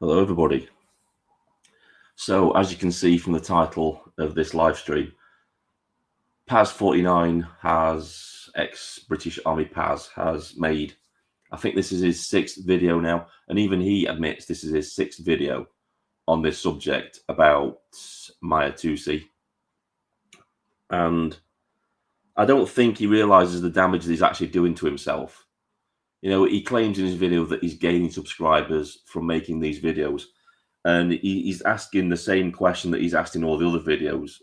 Hello, everybody. So, as you can see from the title of this live stream, Paz 49 has, ex-British Army Paz, has made, I think this is his 6th video now, and even he admits this is his 6th video on this subject about Maya Tusi. And I don't think he realizes the damage that he's actually doing to himself. You know, he claims in his video that he's gaining subscribers from making these videos. And he's asking the same question that he's asked in all the other videos.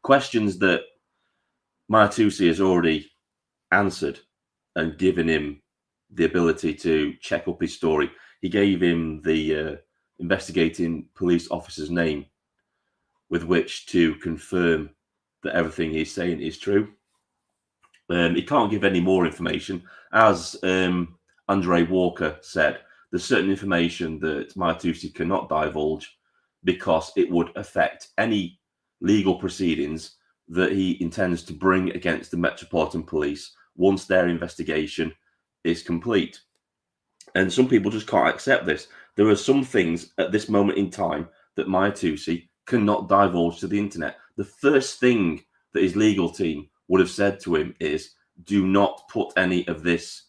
Questions that Maya Tusi has already answered and given him the ability to check up his story. He gave him the investigating police officer's name with which to confirm that everything he's saying is true. He can't give any more information. As Andre Walker said, there's certain information that Maya Tusi cannot divulge because it would affect any legal proceedings that he intends to bring against the Metropolitan Police once their investigation is complete. And some people just can't accept this. There are some things at this moment in time that Maya Tusi cannot divulge to the internet. The first thing that his legal team would have said to him is, do not put any of this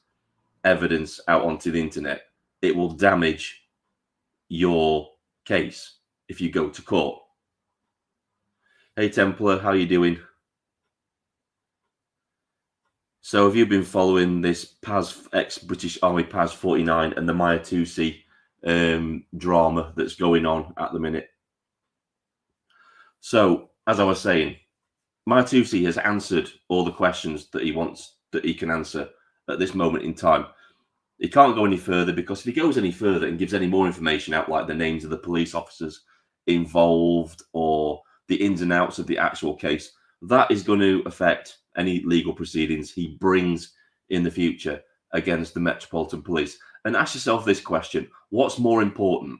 evidence out onto the internet. It will damage your case if you go to court. Hey Templar, how you doing? So have you been following this Paz, ex-British Army Paz 49 and the Maya Tusi drama that's going on at the minute? So, as I was saying, Maya Tusi has answered all the questions that he wants, that he can answer at this moment in time. He can't go any further because if he goes any further and gives any more information out, like the names of the police officers involved or the ins and outs of the actual case, that is going to affect any legal proceedings he brings in the future against the Metropolitan Police. And ask yourself this question: what's more important,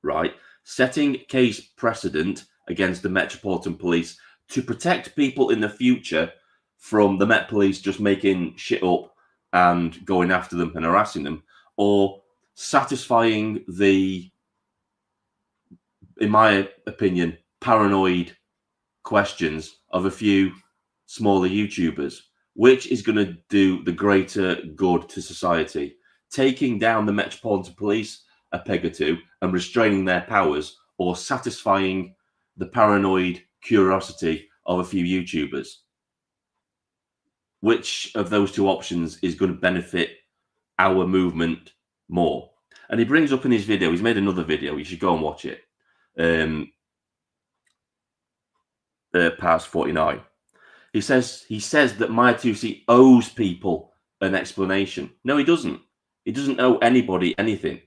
right? Setting case precedent against the Metropolitan Police to protect people in the future from the Met Police just making shit up and going after them and harassing them, or satisfying the, in my opinion, paranoid questions of a few smaller YouTubers? Which is going to do the greater good to society? Taking down the Metropolitan Police a peg or two and restraining their powers, or satisfying the paranoid curiosity of a few YouTubers? Which of those two options is going to benefit our movement more? And he brings up in his video, he's made another video, you should go and watch it, Paz 49. He says that Maya Tusi owes people an explanation. No, he doesn't. He doesn't owe anybody anything.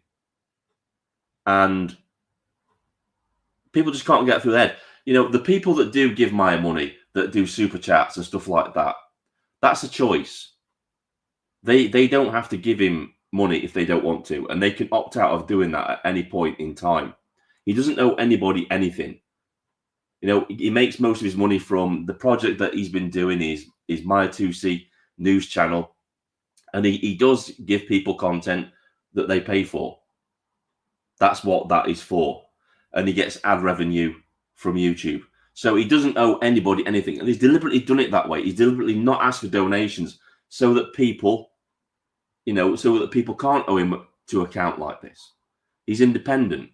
And people just can't get through their head. You know, the people that do give Maya money, that do super chats and stuff like that, that's a choice. They don't have to give him money if they don't want to, and they can opt out of doing that at any point in time. He doesn't owe anybody anything. You know, he makes most of his money from the project that he's been doing, is Maya Tusi news channel, and he does give people content that they pay for. That's what that is for. And he gets ad revenue from YouTube. So he doesn't owe anybody anything. And he's deliberately done it that way. He's deliberately not asked for donations so that people, you know, so that people can't owe him to account like this. He's independent.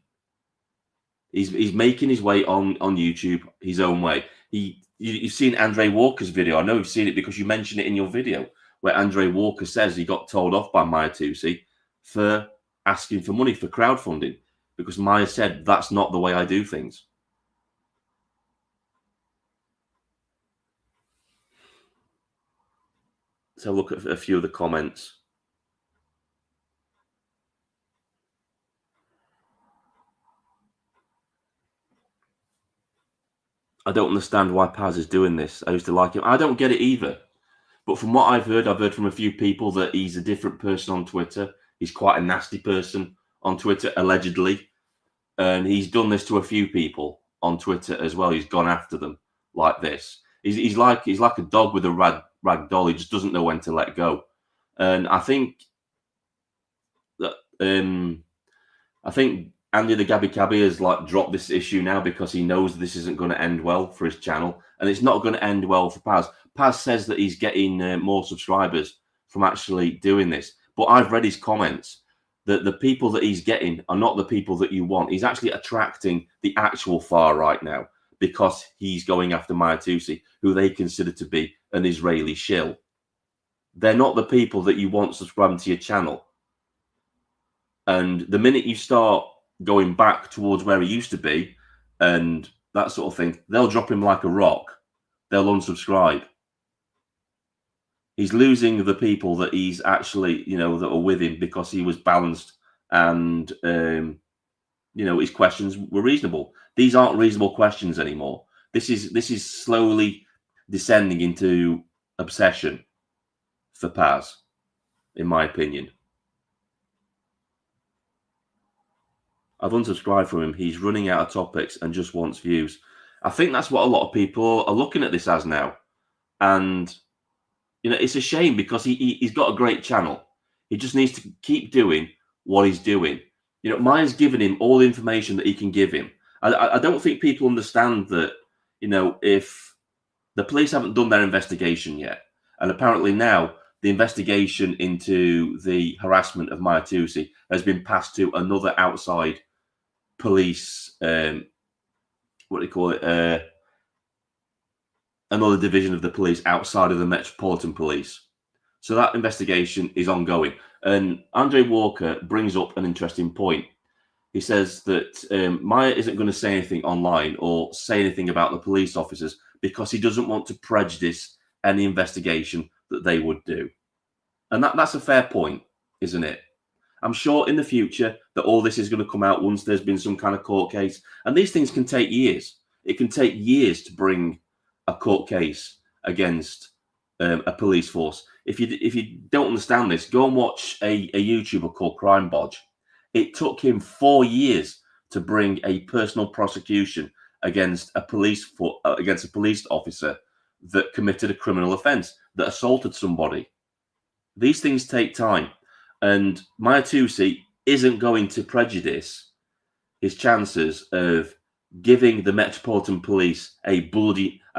He's making his way on YouTube his own way. You've seen Andre Walker's video. I know you've seen it because you mentioned it in your video, where Andre Walker says he got told off by Maya Tusi for asking for money for crowdfunding, because Maya said, that's not the way I do things. So look at a few of the comments. I don't understand why Paz is doing this. I used to like him. I don't get it either. But from what I've heard from a few people that he's a different person on Twitter. He's quite a nasty person on Twitter, allegedly. And he's done this to a few people on Twitter as well. He's gone after them like this. He's like a dog with a rag doll. He just doesn't know when to let go. And I think that I think Andy the Gabby Cabby has like dropped this issue now because he knows this isn't going to end well for his channel, and it's not going to end well for Paz. Paz says that he's getting more subscribers from actually doing this, but I've read his comments that the people that he's getting are not the people that you want. He's actually attracting the actual far right now because he's going after Maya Tusi, who they consider to be an Israeli shill. They're not the people that you want subscribing to your channel. And the minute you start going back towards where he used to be and that sort of thing, they'll drop him like a rock. They'll unsubscribe. He's losing the people that he's actually, that are with him because he was balanced and, his questions were reasonable. These aren't reasonable questions anymore. This is slowly descending into obsession for Paz, in my opinion. I've unsubscribed from him. He's running out of topics and just wants views. I think that's what a lot of people are looking at this as now. And, it's a shame because he's got a great channel. He just needs to keep doing what he's doing. Maya's given him all the information that he can give him. I don't think people understand that, if the police haven't done their investigation yet, and apparently now the investigation into the harassment of Maya Tusi has been passed to another outside police, another division of the police outside of the Metropolitan Police. So that investigation is ongoing. And Andre Walker brings up an interesting point. He says that Maya isn't going to say anything online or say anything about the police officers because he doesn't want to prejudice any investigation that they would do. And that's a fair point, isn't it? I'm sure in the future that all this is going to come out once there's been some kind of court case. And these things can take years. It can take years to bring a court case against a police force. If you don't understand this, go and watch a YouTuber called Crime Bodge. It took him 4 years to bring a personal prosecution against a police officer that committed a criminal offence, that assaulted somebody. These things take time, and Maya Tusi isn't going to prejudice his chances of giving the Metropolitan Police a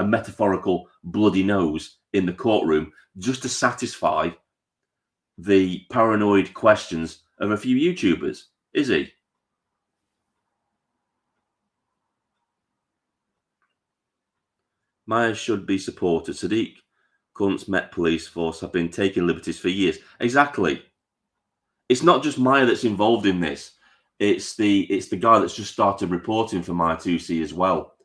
metaphorical bloody nose in the courtroom just to satisfy the paranoid questions of a few YouTubers, is he? Maya should be supported. Sadiq Kunt's Met Police Force have been taking liberties for years. Exactly. It's not just Maya that's involved in this. It's the guy that's just started reporting for Maya Tusi as well.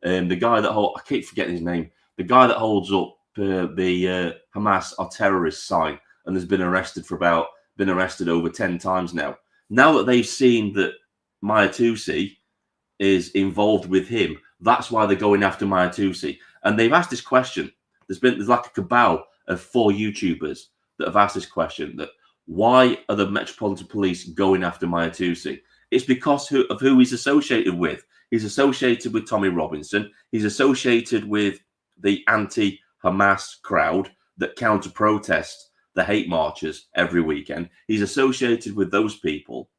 The guy that I keep forgetting his name. The guy that holds up the Hamas are terrorists sign and has been arrested over 10 times now. Now that they've seen that Maya Tusi is involved with him, that's why they're going after Maya Tusi. And they've asked this question. There's like a cabal of 4 YouTubers that have asked this question: that why are the Metropolitan Police going after Maya Tusi? It's because of who he's associated with. He's associated with Tommy Robinson. He's associated with the anti-Hamas crowd that counter-protest the hate marches every weekend. He's associated with those people.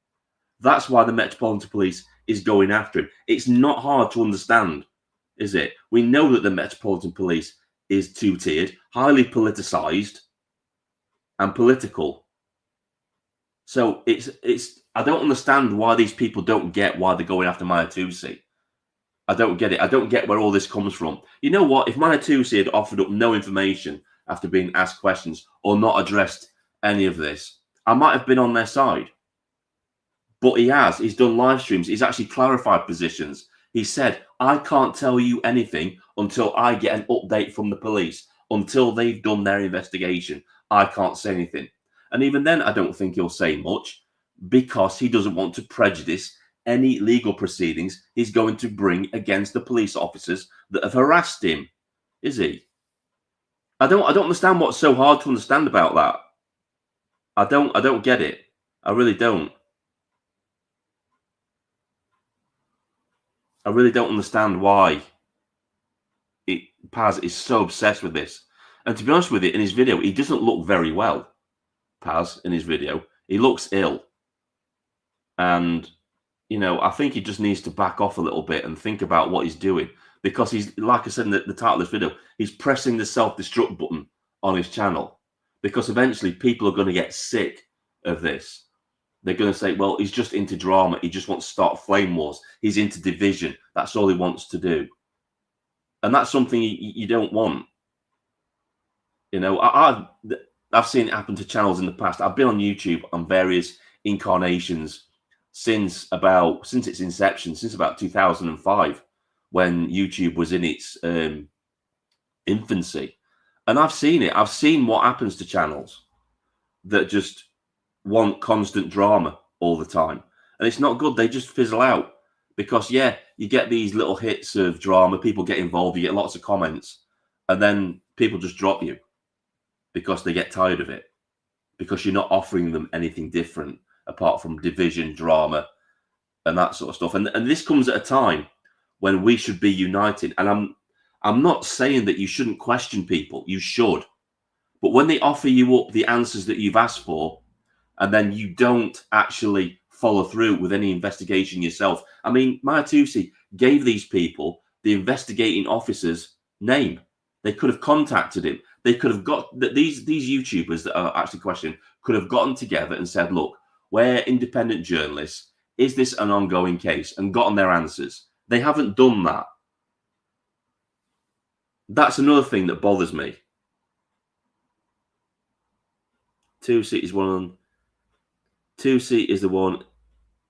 That's why the Metropolitan Police is going after him. It's not hard to understand, is it? We know that the Metropolitan Police is two-tiered, highly politicized and political. So I don't understand why these people don't get why they're going after Maya Tusi. I don't get it. I don't get where all this comes from. You know what? If Maya Tusi had offered up no information after being asked questions or not addressed any of this, I might have been on their side. But he has. He's done live streams. He's actually clarified positions. He said, I can't tell you anything until I get an update from the police. Until they've done their investigation, I can't say anything. And even then, I don't think he'll say much because he doesn't want to prejudice any legal proceedings he's going to bring against the police officers that have harassed him, is he? I don't understand what's so hard to understand about that. I don't get it. I really don't. I really don't understand why Paz is so obsessed with this. And to be honest with you, in his video, he doesn't look very well. Paz, in his video, he looks ill. And I think he just needs to back off a little bit and think about what he's doing, because he's, like I said in the title of this video, he's pressing the self-destruct button on his channel, because eventually people are going to get sick of this. They're going to say, well, he's just into drama. He just wants to start flame wars. He's into division. That's all he wants to do. And that's something you don't want. I've seen it happen to channels in the past. I've been on YouTube on various incarnations since its inception, since about 2005, when YouTube was in its infancy. And I've seen it. I've seen what happens to channels that just want constant drama all the time. And it's not good. They just fizzle out, because, yeah, you get these little hits of drama. People get involved. You get lots of comments. And then people just drop you because they get tired of it, because you're not offering them anything different apart from division, drama, and that sort of stuff. And this comes at a time when we should be united. And I'm not saying that you shouldn't question people. You should. But when they offer you up the answers that you've asked for, and then you don't actually follow through with any investigation yourself. I mean, Maitusi gave these people the investigating officer's name. They could have contacted him. They could have got these YouTubers that are actually questioning could have gotten together and said, look, we're independent journalists. Is this an ongoing case? And gotten their answers. They haven't done that. That's another thing that bothers me. Tusi is one. Tusi is the one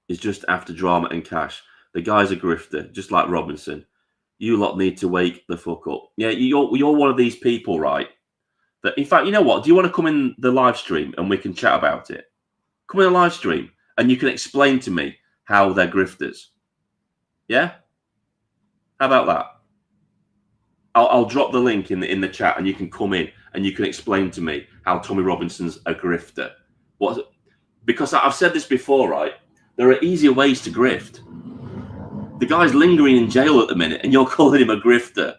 is just after drama and cash. The guy's a grifter, just like Robinson. You lot need to wake the fuck up. Yeah, you're one of these people, right? That, in fact, you know what? Do you want to come in the live stream and we can chat about it? Come in the live stream and you can explain to me how they're grifters. Yeah? How about that? I'll drop the link in the chat, and you can come in and you can explain to me how Tommy Robinson's a grifter. Because I've said this before, right? There are easier ways to grift. The guy's lingering in jail at the minute, and you're calling him a grifter.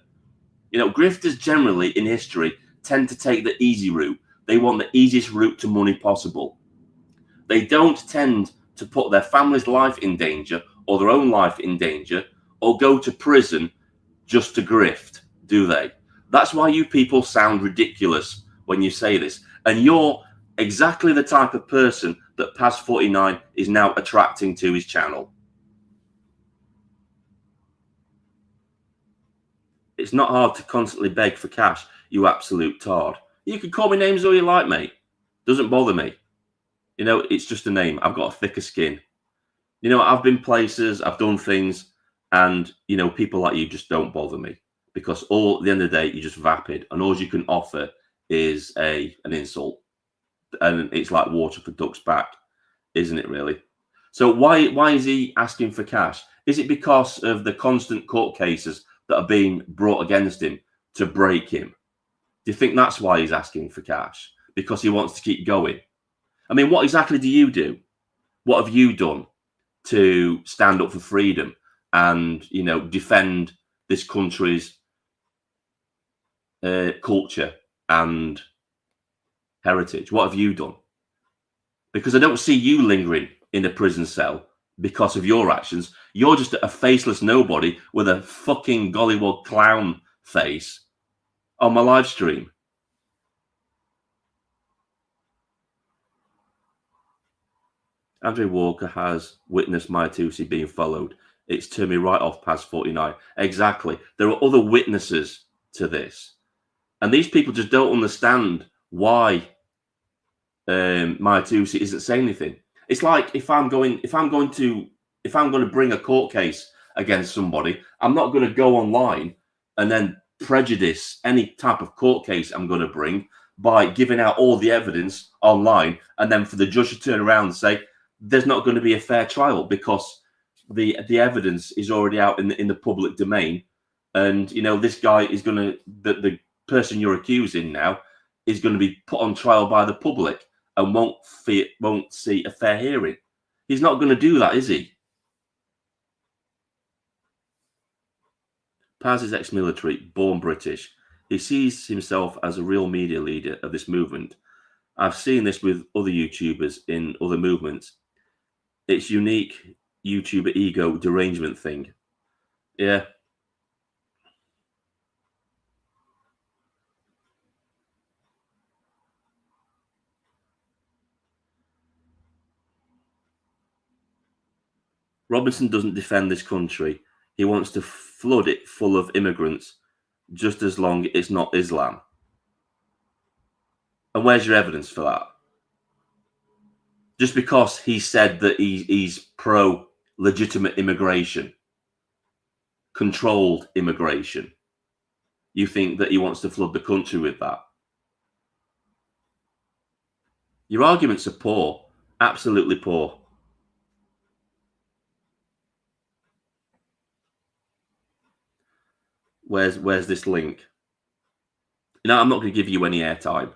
Grifters generally in history tend to take the easy route. They want the easiest route to money possible. They don't tend to put their family's life in danger or their own life in danger or go to prison just to grift, do they? That's why you people sound ridiculous when you say this. And you're exactly the type of person that Paz49 is now attracting to his channel. It's not hard to constantly beg for cash, you absolute tard. You can call me names all you like, mate. Doesn't bother me. It's just a name. I've got a thicker skin. I've been places, I've done things, and, people like you just don't bother me, because at the end of the day, you're just vapid, and all you can offer is an insult. And it's like water for ducks back, isn't it, really? So why is he asking for cash? Is it because of the constant court cases that are being brought against him to break him? Do you think that's why he's asking for cash? Because he wants to keep going? I mean, what exactly do you do? What have you done to stand up for freedom and, defend this country's culture and heritage? What have you done? Because I don't see you lingering in a prison cell because of your actions. You're just a faceless nobody with a fucking gollywog clown face on my live stream. Andre Walker has witnessed Maitusi being followed. It's turned me right off Paz49. Exactly. There are other witnesses to this. And these people just don't understand why Maitusi isn't saying anything. It's like if I'm going to bring a court case against somebody, I'm not going to go online and then prejudice any type of court case I'm going to bring by giving out all the evidence online, and then for the judge to turn around and say there's not going to be a fair trial because the evidence is already out in the public domain, and this guy is going to the person you're accusing now is going to be put on trial by the public and won't see a fair hearing. He's not going to do that, is he? Paz is ex-military, born British. He sees himself as a real media leader of this movement. I've seen this with other YouTubers in other movements. It's unique YouTuber ego derangement thing. Yeah. Robinson doesn't defend this country. He wants to flood it full of immigrants, just as long as it's not Islam. And where's your evidence for that? Just because he said that he's pro legitimate immigration, controlled immigration, you think that he wants to flood the country with that? Your arguments are poor, absolutely poor. Where's this link? I'm not going to give you any airtime.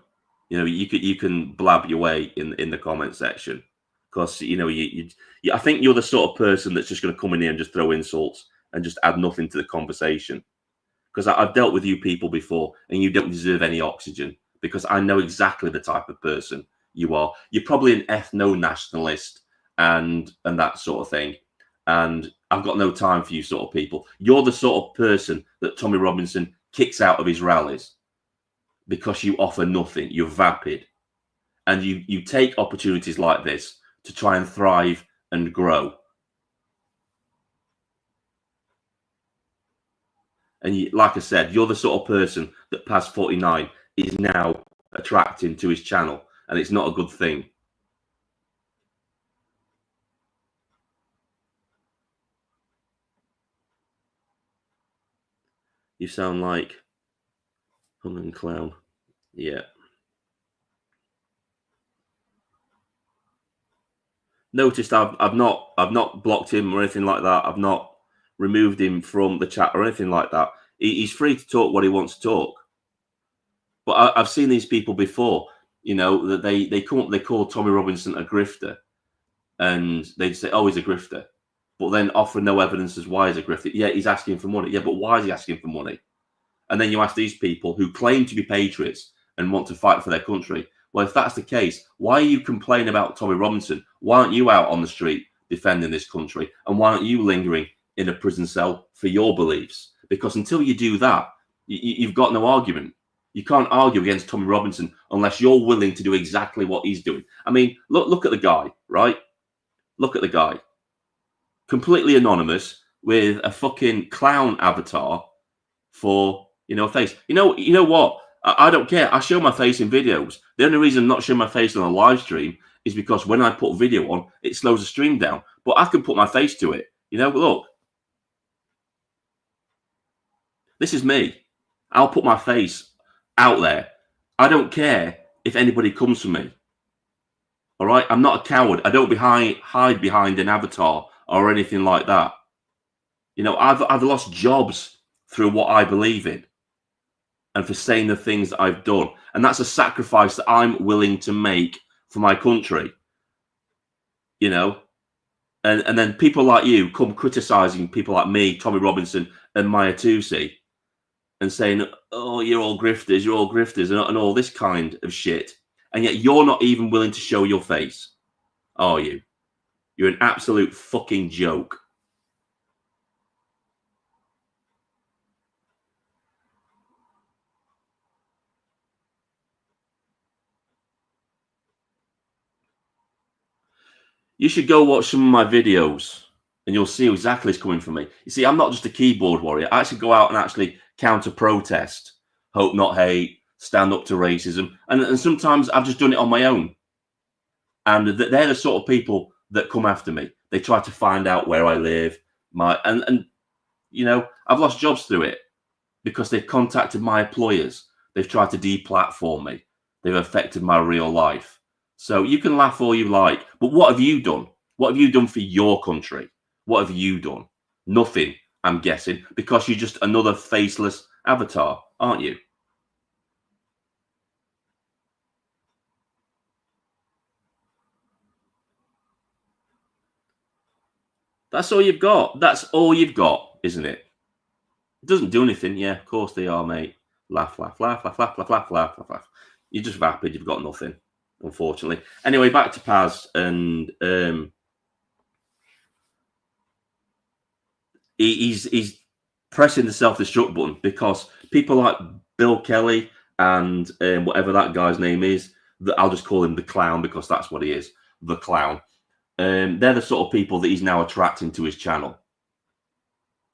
You can blab your way in the comment section, because I think you're the sort of person that's just going to come in here and just throw insults and just add nothing to the conversation. Because I've dealt with you people before, and you don't deserve any oxygen, because I know exactly the type of person you are. You're probably an ethno-nationalist and that sort of thing. And I've got no time for you sort of people. You're the sort of person that Tommy Robinson kicks out of his rallies because you offer nothing. You're vapid. And you take opportunities like this to try and thrive and grow. And like I said, you're the sort of person that past 49 is now attracting to his channel, and it's not a good thing. You sound like Hung Clown. Yeah. Noticed I've not blocked him or anything like that. I've not removed him from the chat or anything like that. He's free to talk what he wants to talk. But I've seen these people before, that they call Tommy Robinson a grifter, and they'd say, "Oh, he's a grifter," but then offer no evidence as why he's a grifter. Yeah, he's asking for money. Yeah, but why is he asking for money? And then you ask these people who claim to be patriots and want to fight for their country. Well, if that's the case, why are you complaining about Tommy Robinson? Why aren't you out on the street defending this country? And why aren't you lingering in a prison cell for your beliefs? Because until you do that, you've got no argument. You can't argue against Tommy Robinson unless you're willing to do exactly what he's doing. I mean, look at the guy, right? Look at the guy. Completely anonymous with a fucking clown avatar for face. You know what? I don't care. I show my face in videos. The only reason I'm not showing my face on a live stream is because when I put video on, it slows the stream down. But I can put my face to it. Look. This is me. I'll put my face out there. I don't care if anybody comes for me. All right? I'm not a coward. I don't hide behind an avatar or anything like that. I've lost jobs through what I believe in and for saying the things that I've done. And that's a sacrifice that I'm willing to make for my country. And then people like you come criticizing people like me, Tommy Robinson, and Maya Tusi, and saying, "Oh, you're all grifters, and all this kind of shit." And yet you're not even willing to show your face, are you? You're an absolute fucking joke. You should go watch some of my videos and you'll see exactly what's coming from me. You see, I'm not just a keyboard warrior. I actually go out and actually counter protest, hope not hate, stand up to racism. And sometimes I've just done it on my own. And they're the sort of people that come after me. They try to find out where I live. And I've lost jobs through it because they've contacted my employers. They've tried to deplatform me. They've affected my real life. So you can laugh all you like, but what have you done? What have you done for your country? What have you done? Nothing, I'm guessing, because you're just another faceless avatar, aren't you? That's all you've got. That's all you've got, isn't it? It doesn't do anything. Yeah, of course they are, mate. Laugh, laugh, laugh, laugh, laugh, laugh, laugh, laugh, laugh, laugh. You're just vapid. You've got nothing, unfortunately. Anyway, back to Paz and he's pressing the self-destruct button because people like Bill Kelly and whatever that guy's name is, that I'll just call him the clown because that's what he is, the clown. They're the sort of people that he's now attracting to his channel,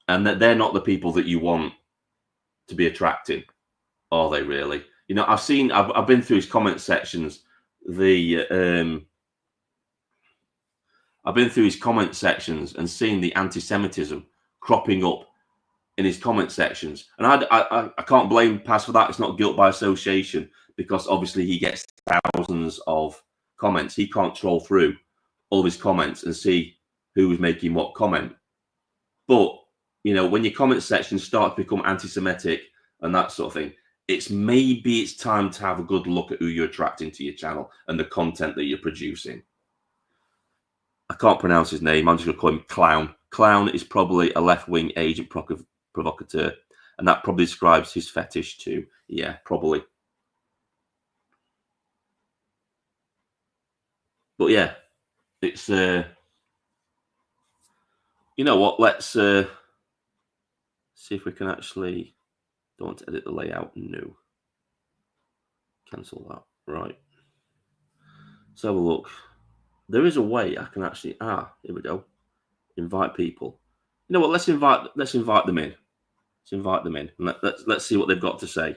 and that they're not the people that you want to be attracting, are they really? You know, I've been through his comment sections. I've been through his comment sections and seen the anti-Semitism cropping up in his comment sections, and I can't blame Paz for that. It's not guilt by association because obviously he gets thousands of comments. He can't troll through all of his comments and see who was making what comment. But you know, when your comment sections start to become anti-Semitic and that sort of thing, it's time to have a good look at who you're attracting to your channel and the content that you're producing. I can't pronounce his name. I'm just going to call him Clown. Clown is probably a left-wing agent provocateur, and that probably describes his fetish too. Yeah, probably. But yeah, it's you know what? Let's see if we can actually. Don't want to edit the layout. No. Cancel that. Right. Let's have a look. There is a way I can actually. Here we go. Invite people. You know what? Let's invite them in. Let's invite them in, and let's see what they've got to say.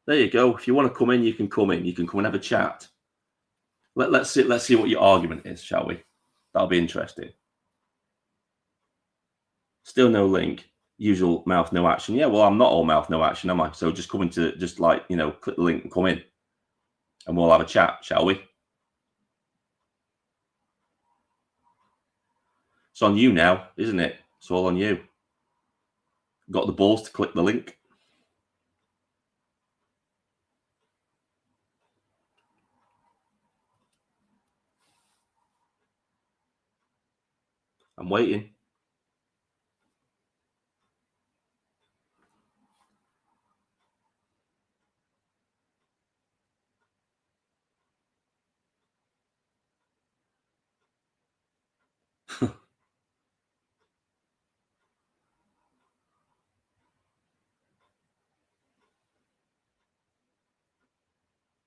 There you go. If you want to come in, you can come in. You can come and have a chat. Let's see what your argument is, shall we? That'll be interesting. Still no link. Usual mouth, no action. Yeah, well, I'm not all mouth, no action, am I? So just come into just like, you know, click the link and come in, and we'll have a chat, shall we? It's on you now, isn't it? It's all on you. Got the balls to click the link. I'm waiting.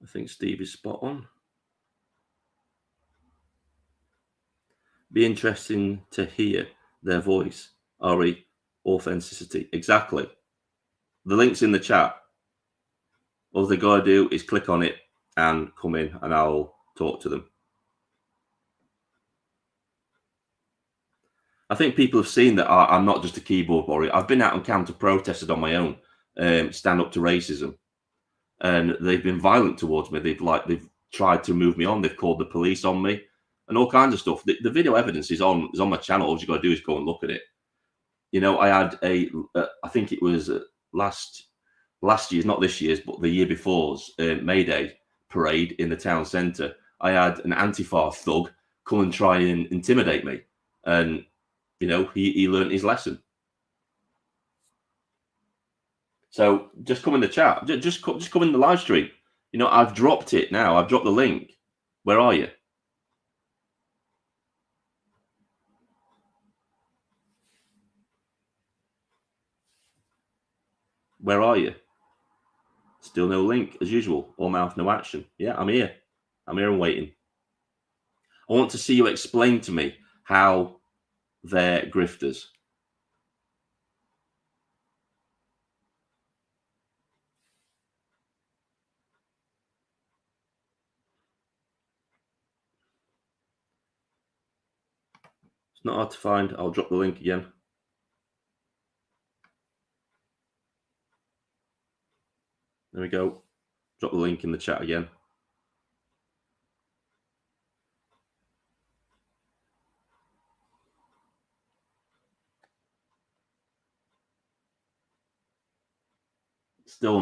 I think Steve is spot on. Be interesting to hear their voice, re authenticity. Exactly. The link's in the chat. All they gotta do is click on it and come in, and I'll talk to them. I think people have seen that I'm not just a keyboard warrior. I've been out and counter-protested on my own, stand up to racism, and they've been violent towards me. They've tried to move me on. They've called the police on me, and all kinds of stuff. The video evidence is on my channel. All you got to do is go and look at it. You know, I had I think it was last year's, not this year's, but the year before's May Day parade in the town centre. I had an Antifa thug come and try and intimidate me, and you know, he learned his lesson. So just come in the chat. Just come in the live stream. You know, I've dropped it now. I've dropped the link. Where are you? Where are you? Still no link, as usual. All mouth, no action. Yeah, I'm here. I'm here and waiting. I want to see you explain to me how they're grifters. It's not hard to find. I'll drop the link again. There we go. Drop the link in the chat again. Still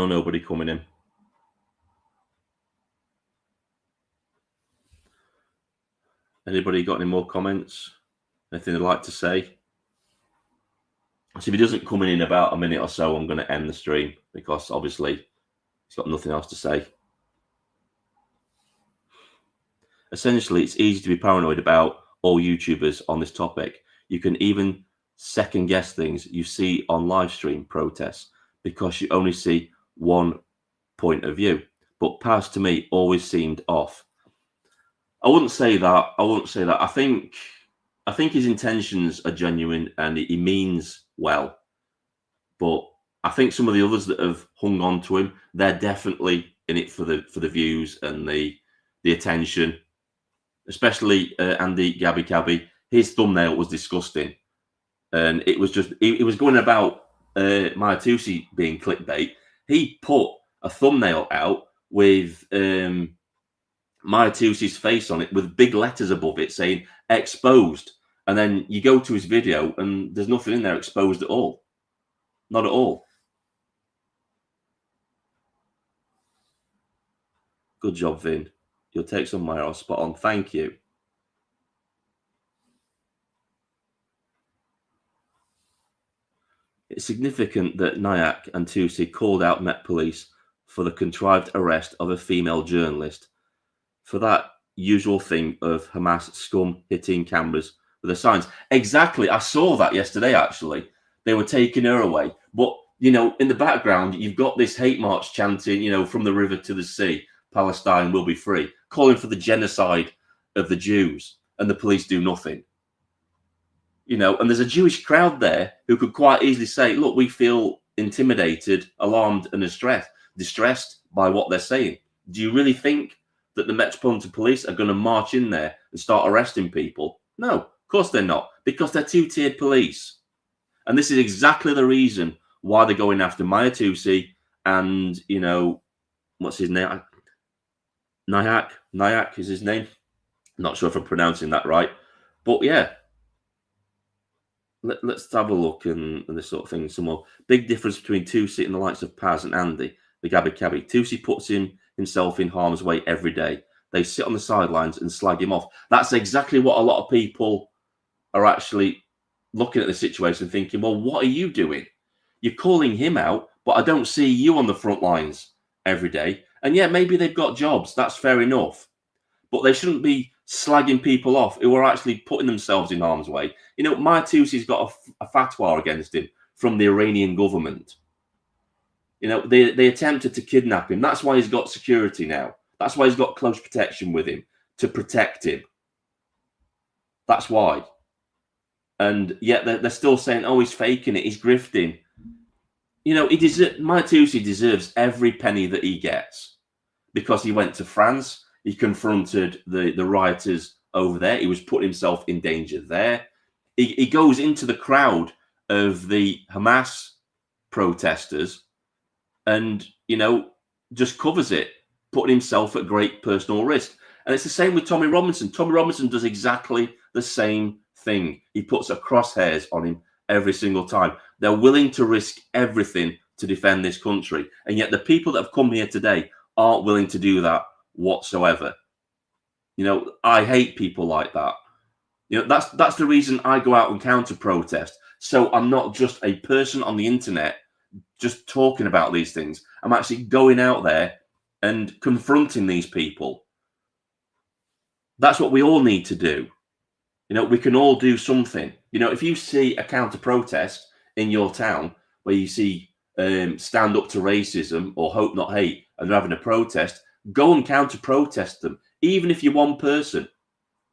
nobody coming in. Anybody got any more comments? Anything they'd like to say? So if he doesn't come in about a minute or so, I'm going to end the stream because obviously he's got nothing else to say. Essentially, it's easy to be paranoid about all YouTubers on this topic. You can even second guess things you see on live stream protests because you only see one point of view. But Paz to me always seemed off. I wouldn't say that. I think his intentions are genuine and he means well. But I think some of the others that have hung on to him, they're definitely in it for the views and the attention. Especially Andy Gabby Cabby. His thumbnail was disgusting, and it was just it was going about Maya Tusi being clickbait. He put a thumbnail out with Maya Tusi's face on it with big letters above it saying exposed. And then you go to his video and there's nothing in there exposed at all. Not at all. Good job, Vin. You'll take somewhere else. Spot on. Thank you. It's significant that Nyack and Tusi called out Met Police for the contrived arrest of a female journalist for that usual thing of Hamas scum hitting cameras with their signs. Exactly. I saw that yesterday, actually. They were taking her away. But, you know, in the background, you've got this hate march chanting, you know, from the river to the sea, Palestine will be free, calling for the genocide of the Jews, and the police do nothing. You know, and there's a Jewish crowd there who could quite easily say, look, we feel intimidated, alarmed, and distressed by what they're saying. Do you really think that the Metropolitan Police are going to march in there and start arresting people? No, of course they're not, because they're two-tiered police. And this is exactly the reason why they're going after Maya Tusi and, you know, what's his name? Nyack is his name. Not sure if I'm pronouncing that right. But yeah, let's have a look and this sort of thing. Some more big difference between Tusi and the likes of Paz and Andy, the Gabby Cabby. Tusi puts himself in harm's way every day. They sit on the sidelines and slag him off. That's exactly what a lot of people are actually looking at the situation thinking, well, what are you doing? You're calling him out, but I don't see you on the front lines every day. And yeah, maybe they've got jobs. That's fair enough. But they shouldn't be slagging people off who are actually putting themselves in harm's way. You know, Maya Tusi's got a fatwa against him from the Iranian government. You know, they attempted to kidnap him. That's why he's got security now. That's why he's got close protection with him, to protect him. That's why. And yet they're still saying, oh, he's faking it, he's grifting. You know, Maya Tusi deserves every penny that he gets because he went to France. He confronted the rioters over there. He was putting himself in danger there. He goes into the crowd of the Hamas protesters and, you know, just covers it, putting himself at great personal risk. And it's the same with Tommy Robinson. Tommy Robinson does exactly the same thing. He puts a crosshairs on him every single time. They're willing to risk everything to defend this country. And yet the people that have come here today aren't willing to do that whatsoever. You know, I hate people like that. You know, that's the reason I go out and counter protest. So I'm not just a person on the internet just talking about these things. I'm actually going out there and confronting these people. That's what we all need to do. You know, we can all do something. You know, if you see a counter protest in your town where you see stand up to racism or hope not hate and they're having a protest, go and counter protest them. Even if you're one person,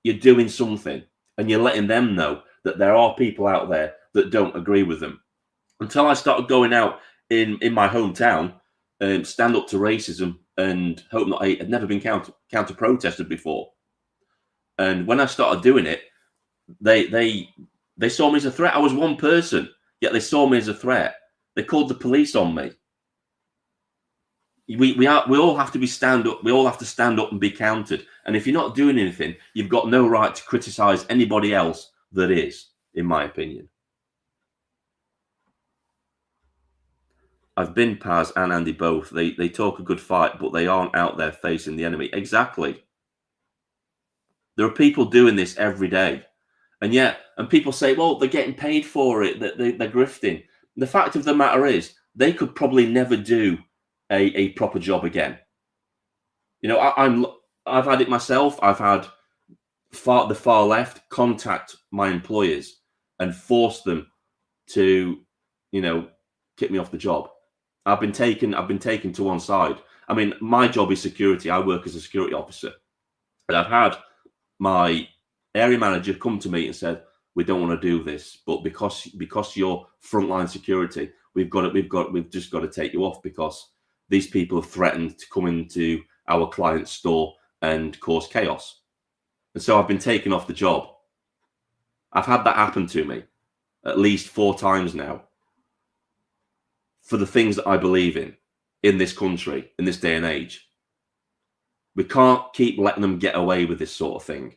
you're doing something and you're letting them know that there are people out there that don't agree with them. Until I started going out in my hometown, stand up to racism and hope not hate had never been counter protested before. And when I started doing it, they saw me as a threat. I was one person, yet they saw me as a threat. They called the police on me. We all have to stand up. We all have to stand up and be counted. And if you're not doing anything, you've got no right to criticize anybody else that is, in my opinion. I've been Paz and Andy both. They talk a good fight, but they aren't out there facing the enemy. Exactly. There are people doing this every day. And people say, well, they're getting paid for it, that they're grifting. The fact of the matter is, they could probably never do a proper job again. I've had it myself. I've had the far left contact my employers and force them to, kick me off the job. I've been taken to one side. I mean, my job is security. I work as a security officer, and I've had my area manager come to me and said, "We don't want to do this, but because you're frontline security, we've just got to take you off because these people have threatened to come into our client's store and cause chaos." And so I've been taken off the job. I've had that happen to me at least 4 times now for the things that I believe in this country, in this day and age. We can't keep letting them get away with this sort of thing.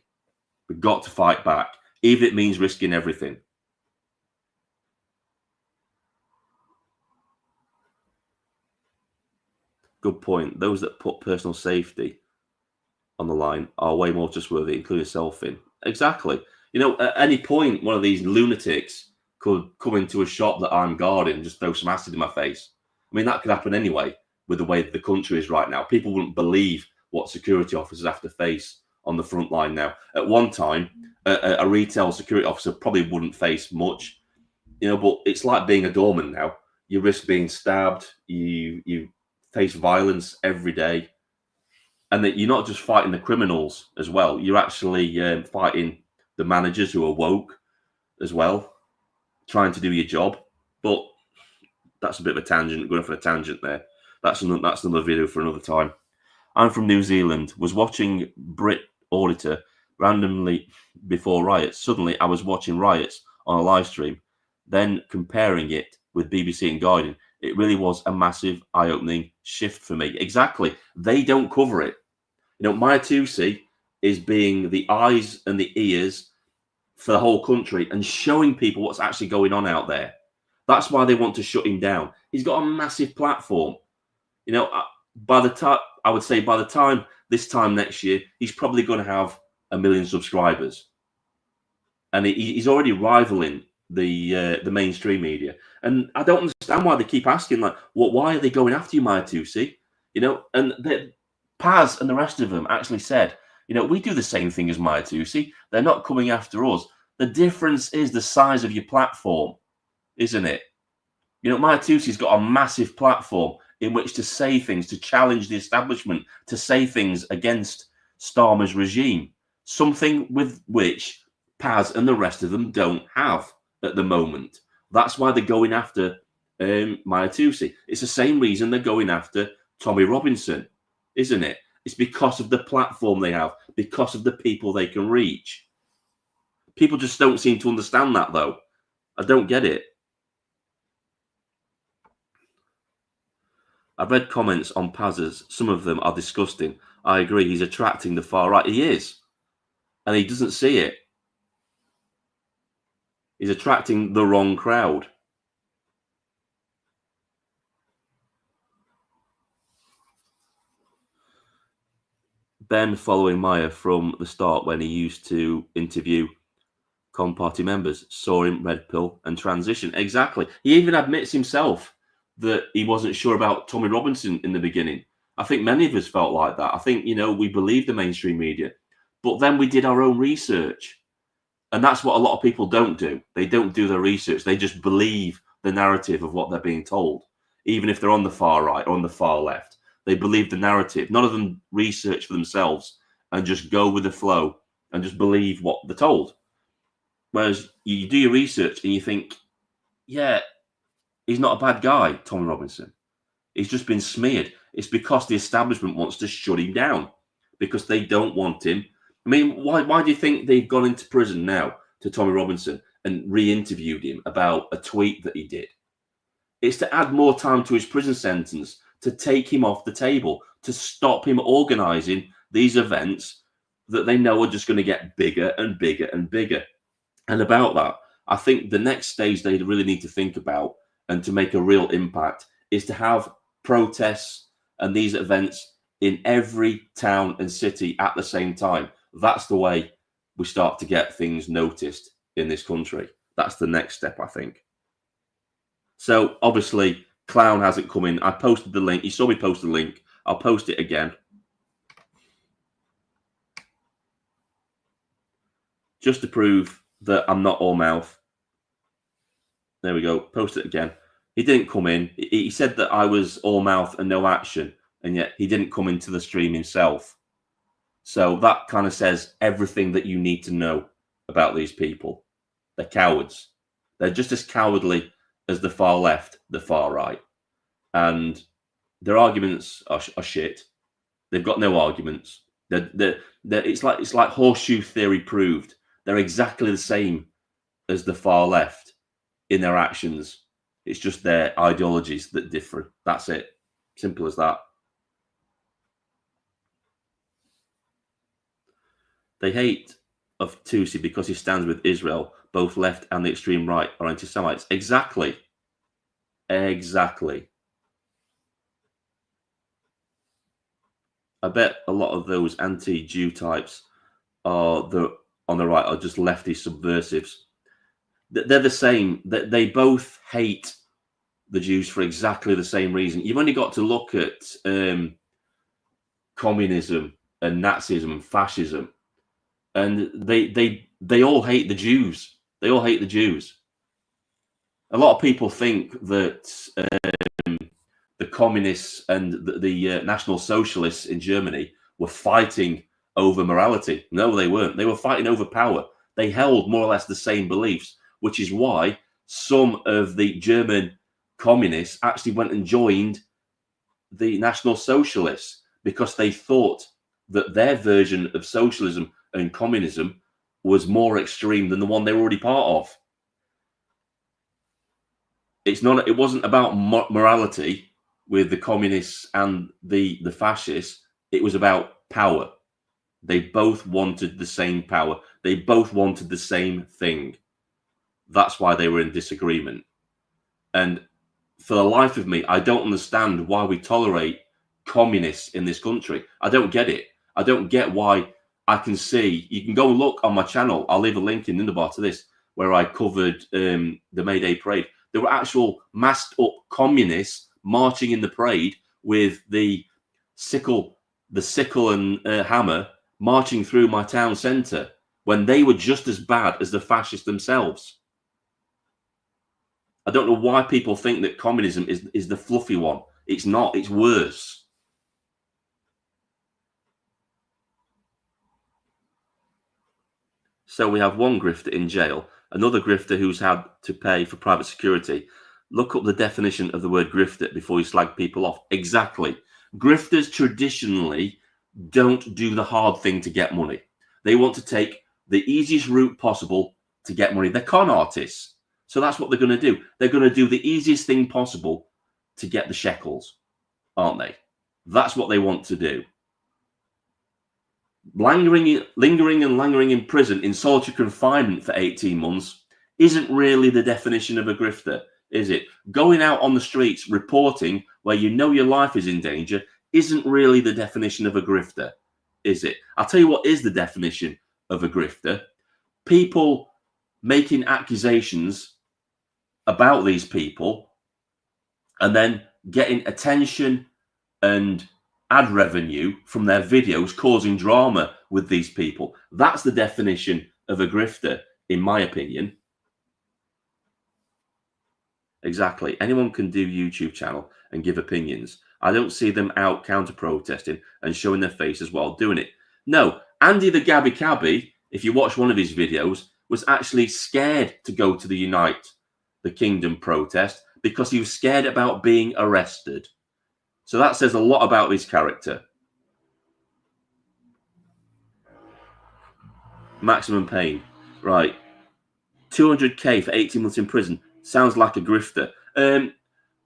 We've got to fight back, even if it means risking everything. Good point. Those that put personal safety on the line are way more trustworthy, include yourself in. Exactly. At any point, one of these lunatics could come into a shop that I'm guarding and just throw some acid in my face. I mean, that could happen anyway with the way that the country is right now. People wouldn't believe what security officers have to face on the front line now. At one time, a retail security officer probably wouldn't face much, but it's like being a doorman now. You risk being stabbed. You face violence every day. And that you're not just fighting the criminals as well. You're actually fighting the managers who are woke as well, trying to do your job. But that's a bit of a tangent, going off on a tangent there. That's another video for another time. I'm from New Zealand, was watching Brit Auditor randomly before riots. Suddenly, I was watching riots on a live stream, then comparing it with BBC and Guardian. It really was a massive eye-opening shift for me. Exactly. They don't cover it. Maya Tusi is being the eyes and the ears for the whole country and showing people what's actually going on out there. That's why they want to shut him down. He's got a massive platform. By the time this time next year, he's probably going to have 1 million subscribers, and he's already rivaling the mainstream media. And I don't understand why they keep asking, like, why are they going after you, Maya Tusi? And Paz and the rest of them actually said, we do the same thing as Maya Tusi. They're not coming after us. The difference is the size of your platform, isn't it? Maya Tusi's got a massive platform in which to say things, to challenge the establishment, to say things against Starmer's regime, something with which Paz and the rest of them don't have at the moment. That's why they're going after Maya Tusi. It's the same reason they're going after Tommy Robinson, isn't it? It's because of the platform they have, because of the people they can reach. People just don't seem to understand that, though. I don't get it. I've read comments on Paz's. Some of them are disgusting. I agree. He's attracting the far right. He is. And he doesn't see it. He's attracting the wrong crowd. Ben following Maya from the start when he used to interview Com Party members, saw him red pill and transition. Exactly. He even admits himself that he wasn't sure about Tommy Robinson in the beginning. I think many of us felt like that. I think, we believed the mainstream media, but then we did our own research. And that's what a lot of people don't do. They don't do their research. They just believe the narrative of what they're being told, even if they're on the far right or on the far left. They believe the narrative. None of them research for themselves and just go with the flow and just believe what they're told. Whereas you do your research and you think, yeah, he's not a bad guy, Tommy Robinson. He's just been smeared. It's because the establishment wants to shut him down because they don't want him. I mean, why do you think they've gone into prison now to Tommy Robinson and re-interviewed him about a tweet that he did? It's to add more time to his prison sentence, to take him off the table, to stop him organising these events that they know are just going to get bigger and bigger and bigger. And about that, I think the next stage they really need to think about and to make a real impact is to have protests and these events in every town and city at the same time. That's the way we start to get things noticed in this country. That's the next step, I think. So obviously, Clown hasn't come in. I posted the link. You saw me post the link. I'll post it again. Just to prove that I'm not all mouth. There we go. Post it again. He didn't come in. He said that I was all mouth and no action, and yet he didn't come into the stream himself. So that kind of says everything that you need to know about these people. They're cowards. They're just as cowardly as the far left, the far right. And their arguments are shit. They've got no arguments. It's like horseshoe theory proved. They're exactly the same as the far left in their actions. It's just their ideologies that differ. That's it. Simple as that. They hate of Tusi because he stands with Israel. Both left and the extreme right are anti-Semites. Exactly. Exactly. I bet a lot of those anti-Jew types on the right are just lefty subversives. They're the same. They both hate the Jews for exactly the same reason. You've only got to look at communism and Nazism and fascism, and they all hate the Jews. They all hate the Jews. A lot of people think that the communists and the National Socialists in Germany were fighting over morality. No, they weren't. They were fighting over power. They held more or less the same beliefs, which is why some of the German communists actually went and joined the National Socialists, because they thought that their version of socialism and communism was more extreme than the one they were already part of. It wasn't about morality with the communists and the fascists. It was about power. They both wanted the same power. They both wanted the same thing. That's why they were in disagreement. And for the life of me, I don't understand why we tolerate communists in this country. I don't get it. I don't get why. I can see, you can go and look on my channel. I'll leave a link in the bar to this, where I covered the May Day parade. There were actual masked up communists marching in the parade with the sickle and hammer, marching through my town centre, when they were just as bad as the fascists themselves. I don't know why people think that communism is the fluffy one. It's not. It's worse. So we have one grifter in jail, another grifter who's had to pay for private security. Look up the definition of the word grifter before you slag people off. Exactly. Grifters traditionally don't do the hard thing to get money. They want to take the easiest route possible to get money. They're con artists. So that's what they're going to do. They're going to do the easiest thing possible to get the shekels, aren't they? That's what they want to do. Lingering in prison in solitary confinement for 18 months isn't really the definition of a grifter, is it? Going out on the streets reporting where you know your life is in danger isn't really the definition of a grifter, is it? I'll tell you what is the definition of a grifter. People making accusations about these people and then getting attention and ad revenue from their videos, causing drama with these people. That's the definition of a grifter, in my opinion. Exactly. Anyone can do YouTube channel and give opinions. I don't see them out counter-protesting and showing their faces while doing it. No, Andy the Gabby Cabby, if you watch one of his videos, was actually scared to go to the Unite the Kingdom protest because he was scared about being arrested. So that says a lot about his character. Maximum pain. Right. 200k for 18 months in prison. Sounds like a grifter.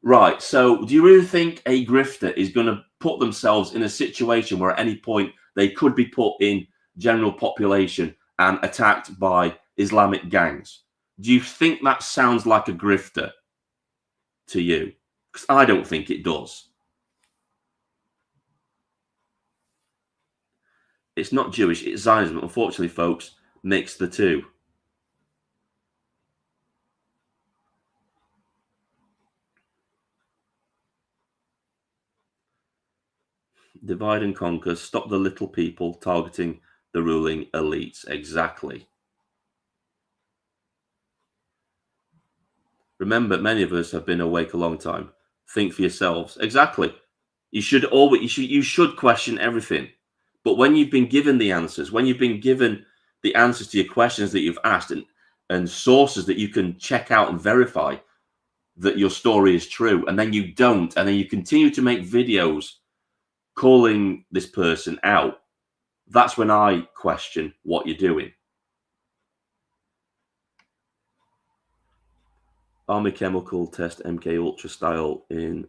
Right. So do you really think a grifter is going to put themselves in a situation where at any point they could be put in general population and attacked by Islamic gangs? Do you think that sounds like a grifter to you? Because I don't think it does. It's not Jewish, it's Zionism. Unfortunately, folks, mix the two. Divide and conquer, stop the little people targeting the ruling elites. Exactly. Remember, many of us have been awake a long time. Think for yourselves. Exactly. You should question everything. But when you've been given the answers, when you've been given the answers to your questions that you've asked, and sources that you can check out and verify that your story is true, and then you don't, and then you continue to make videos calling this person out, that's when I question what you're doing. Army chemical test MK Ultra style in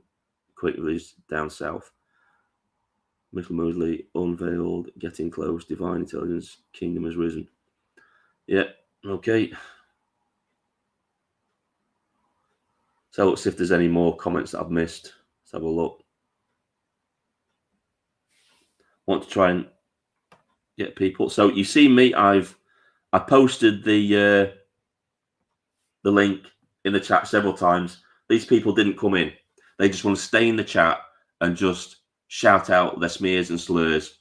quick release down south. Michael Mosley unveiled, getting close, divine intelligence, kingdom has risen. Yeah, okay. So let's see if there's any more comments that I've missed. Let's have a look. Want to try and get people. So you see me, I posted the link in the chat several times. These people didn't come in. They just want to stay in the chat and just shout out their smears and slurs.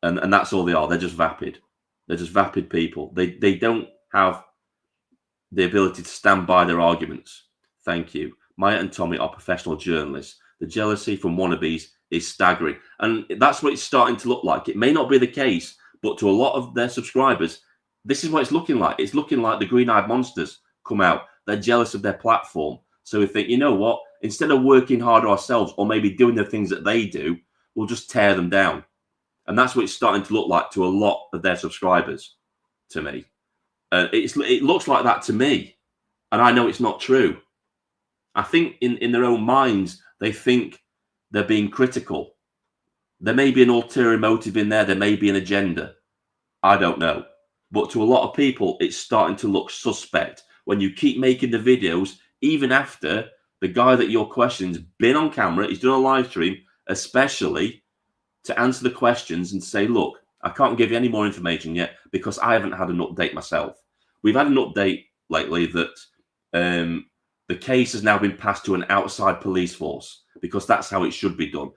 And that's all they are. They're just vapid. They're just vapid people. They don't have the ability to stand by their arguments. Thank you. Maya and Tommy are professional journalists. The jealousy from wannabes is staggering. And that's what it's starting to look like. It may not be the case, but to a lot of their subscribers, this is what it's looking like. It's looking like the green-eyed monsters come out. They're jealous of their platform. So we think, you know what? Instead of working hard ourselves or maybe doing the things that they do, we'll just tear them down. And that's what it's starting to look like to a lot of their subscribers, to me. It looks like that to me. And I know it's not true. I think in their own minds, they think they're being critical. There may be an ulterior motive in there. There may be an agenda. I don't know. But to a lot of people, it's starting to look suspect when you keep making the videos, even after the guy that you're questioning's been on camera, he's done a live stream, especially to answer the questions and say, look, I can't give you any more information yet because I haven't had an update myself. We've had an update lately that the case has now been passed to an outside police force because that's how it should be done.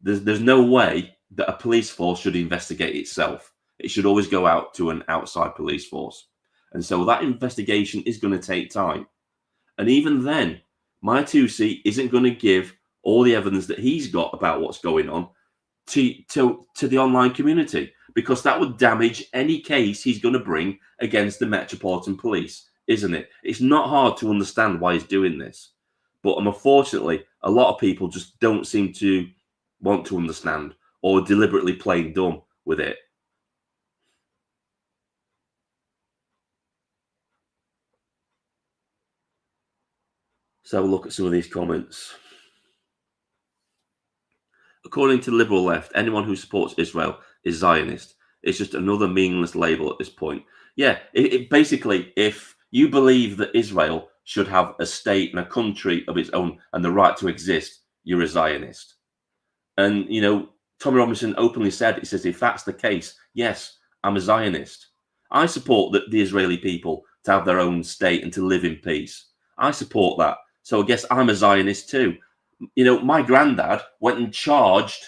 There's no way that a police force should investigate itself. It should always go out to an outside police force. And so that investigation is going to take time. And even then, my 2C isn't going to give all the evidence that he's got about what's going on to the online community, because that would damage any case he's going to bring against the Metropolitan Police, isn't it? It's not hard to understand why he's doing this. But unfortunately, a lot of people just don't seem to want to understand or deliberately playing dumb with it. So have a look at some of these comments. According to the liberal left, anyone who supports Israel is Zionist. It's just another meaningless label at this point. Yeah, basically, if you believe that Israel should have a state and a country of its own and the right to exist, you're a Zionist. And, you know, Tommy Robinson openly said, he says, if that's the case, yes, I'm a Zionist. I support the Israeli people to have their own state and to live in peace. I support that. So I guess I'm a Zionist too. You know, my granddad went and charged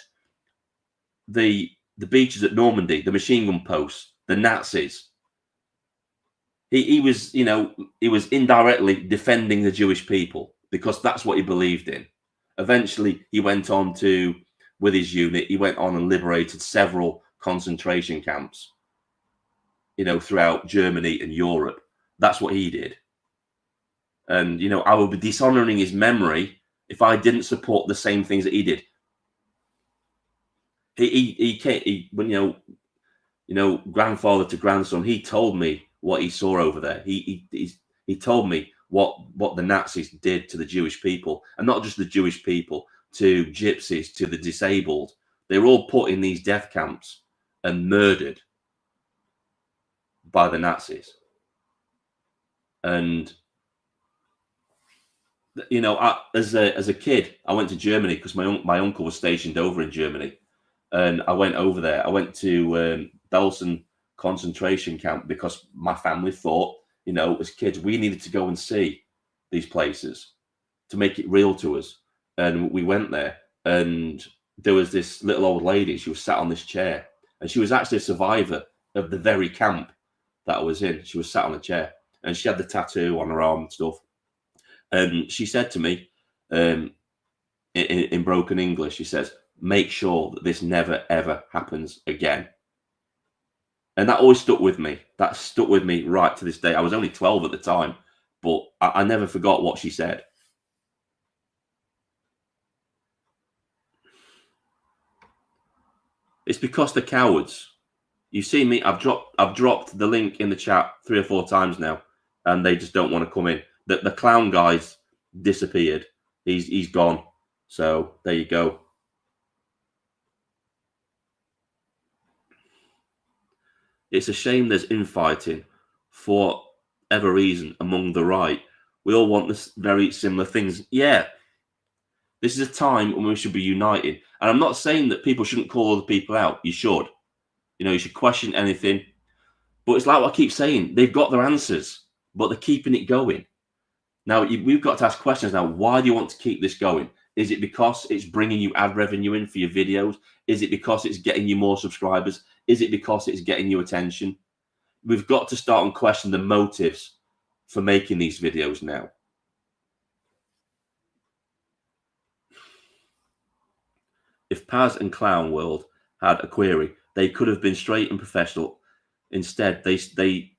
the beaches at Normandy, the machine gun posts, the Nazis. He was, you know, he was indirectly defending the Jewish people because that's what he believed in. Eventually, he went on to, with his unit, he went on and liberated several concentration camps, you know, throughout Germany and Europe. That's what he did. And, you know, I would be dishonoring his memory if I didn't support the same things that he did. When you know, grandfather to grandson, he told me what he saw over there. He told me what the Nazis did to the Jewish people, and not just the Jewish people, to gypsies, to the disabled. They were all put in these death camps and murdered by the Nazis. And you know, as a kid, I went to Germany because my uncle was stationed over in Germany, and I went over there. I went to Belsen concentration camp because my family thought, as kids, we needed to go and see these places to make it real to us. And we went there, and there was this little old lady. She was sat on this chair, and she was actually a survivor of the very camp that I was in. She was sat on a chair, and she had the tattoo on her arm and stuff. And she said to me, in broken English, she says, "Make sure that this never, ever happens again." And that always stuck with me. That stuck with me right to this day. I was only 12 at the time, but I never forgot what she said. It's because they're cowards. You see me, I've dropped the link in the chat 3 or 4 times now, and they just don't want to come in. The clown guy's disappeared. He's gone. So there you go. It's a shame there's infighting for whatever reason among the right. We all want this very similar things. Yeah. This is a time when we should be united. And I'm not saying that people shouldn't call other people out. You should. You should question anything. But it's like what I keep saying. They've got their answers, but they're keeping it going. Now, we've got to ask questions now. Why do you want to keep this going? Is it because it's bringing you ad revenue in for your videos? Is it because it's getting you more subscribers? Is it because it's getting you attention? We've got to start and question the motives for making these videos now. If Paz and Clown World had a query, they could have been straight and professional. Instead, they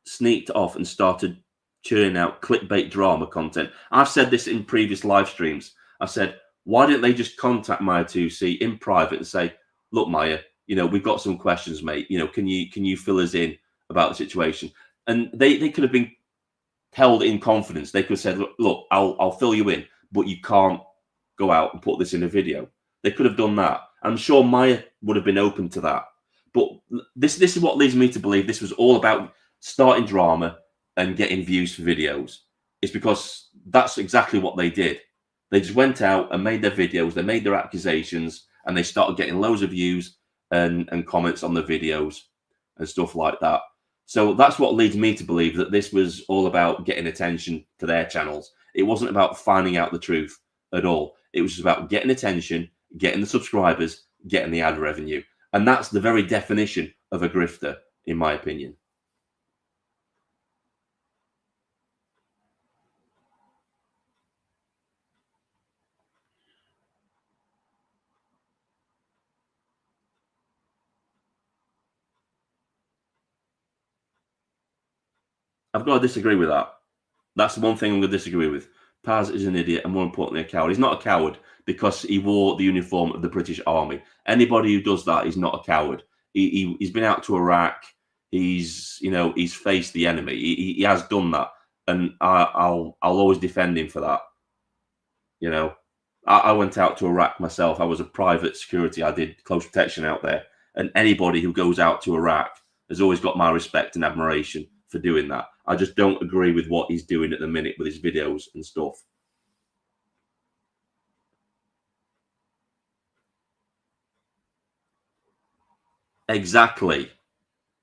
sneaked off and started churning out clickbait drama content. I've said this in previous live streams. I said, why didn't they just contact Maya 2C in private and say, look, Maya, we've got some questions, mate. Can you fill us in about the situation? And they could have been held in confidence. They could have said, look, I'll fill you in, but you can't go out and put this in a video. They could have done that. I'm sure Maya would have been open to that. But this is what leads me to believe this was all about starting drama and getting views for videos. It's because that's exactly what they did. They just went out and made their videos, they made their accusations, and they started getting loads of views and comments on the videos and stuff like that. So that's what leads me to believe that this was all about getting attention to their channels. It wasn't about finding out the truth at all. It was just about getting attention, getting the subscribers, getting the ad revenue. And that's the very definition of a grifter, in my opinion. I've got to disagree with that. That's the one thing I'm going to disagree with. Paz is an idiot and, more importantly, a coward. He's not a coward because he wore the uniform of the British Army. Anybody who does that is not a coward. He's been out to Iraq. He's faced the enemy. He has done that, and I'll always defend him for that. I went out to Iraq myself. I was a private security. I did close protection out there, and anybody who goes out to Iraq has always got my respect and admiration for doing that. I just don't agree with what he's doing at the minute with his videos and stuff. Exactly.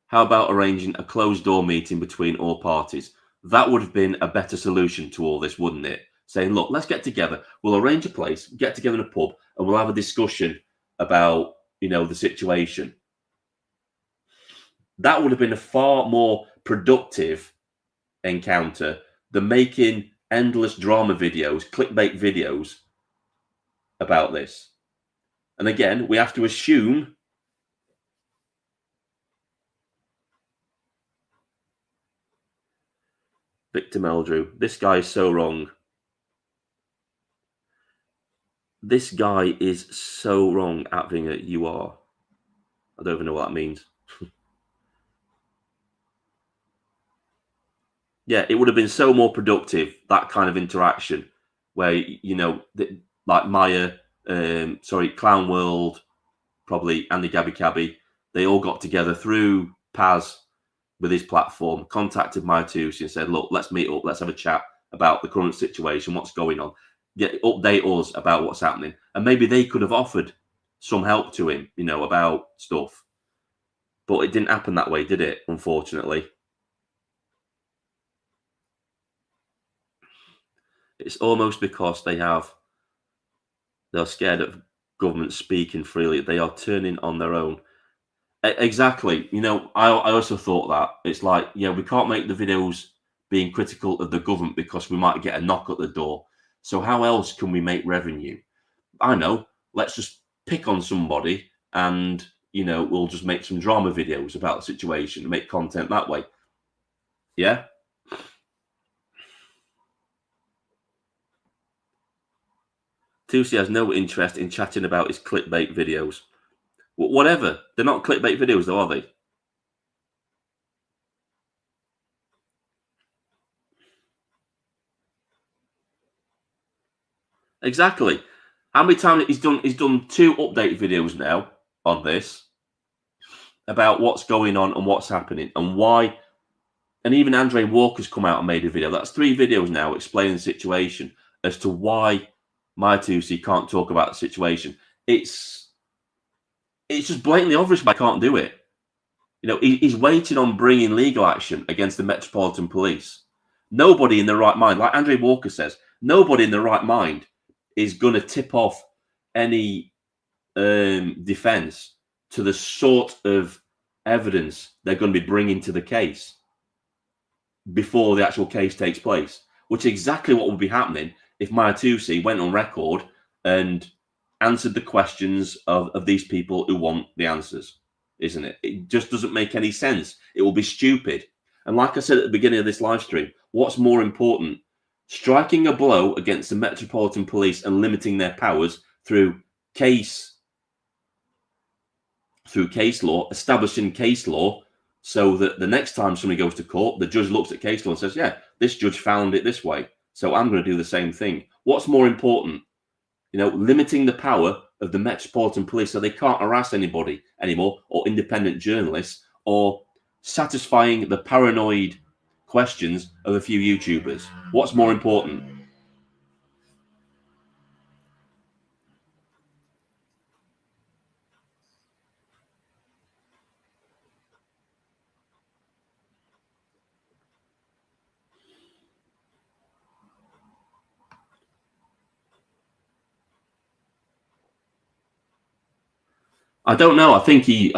How about arranging a closed door meeting between all parties? That would have been a better solution to all this, wouldn't it? Saying, look, let's get together. We'll arrange a place, get together in a pub, and we'll have a discussion about, the situation. That would have been a far more productive encounter than making endless drama videos, clickbait videos about this. And again, we have to assume Victor Meldrew, this guy is so wrong. This guy is so wrong, Atvinger, you are. I don't even know what that means. Yeah, it would have been so more productive, that kind of interaction, where, like Maya, Clown World, probably Andy Gabby Cabby, they all got together through Paz with his platform, contacted Maya Tusi and said, look, let's meet up, let's have a chat about the current situation, what's going on, update us about what's happening. And maybe they could have offered some help to him, about stuff. But it didn't happen that way, did it? Unfortunately. It's almost because they're scared of government speaking freely. They are turning on their own. Exactly. I also thought that. It's like, yeah, we can't make the videos being critical of the government because we might get a knock at the door. So how else can we make revenue? I know. Let's just pick on somebody and, we'll just make some drama videos about the situation and make content that way. Yeah? Tusi has no interest in chatting about his clickbait videos. Whatever. They're not clickbait videos, though, are they? Exactly. How many times he's done 2 update videos now on this about what's going on and what's happening and why. And even Andre Walker's come out and made a video. That's 3 videos now explaining the situation as to why Tusi can't talk about the situation. It's just blatantly obvious why I can't do it. He's waiting on bringing legal action against the Metropolitan Police. Nobody in the right mind, like Andre Walker says, nobody in the right mind is going to tip off any defense to the sort of evidence they're going to be bringing to the case before the actual case takes place, which is exactly what would be happening if Tusi went on record and answered the questions of these people who want the answers, isn't it? It just doesn't make any sense. It will be stupid. And like I said at the beginning of this live stream, what's more important? Striking a blow against the Metropolitan Police and limiting their powers through case law, establishing case law, so that the next time somebody goes to court, the judge looks at case law and says, yeah, this judge found it this way, so I'm going to do the same thing. What's more important? Limiting the power of the Metropolitan Police so they can't harass anybody anymore, or independent journalists, or satisfying the paranoid questions of a few YouTubers. What's more important? I don't know. I think he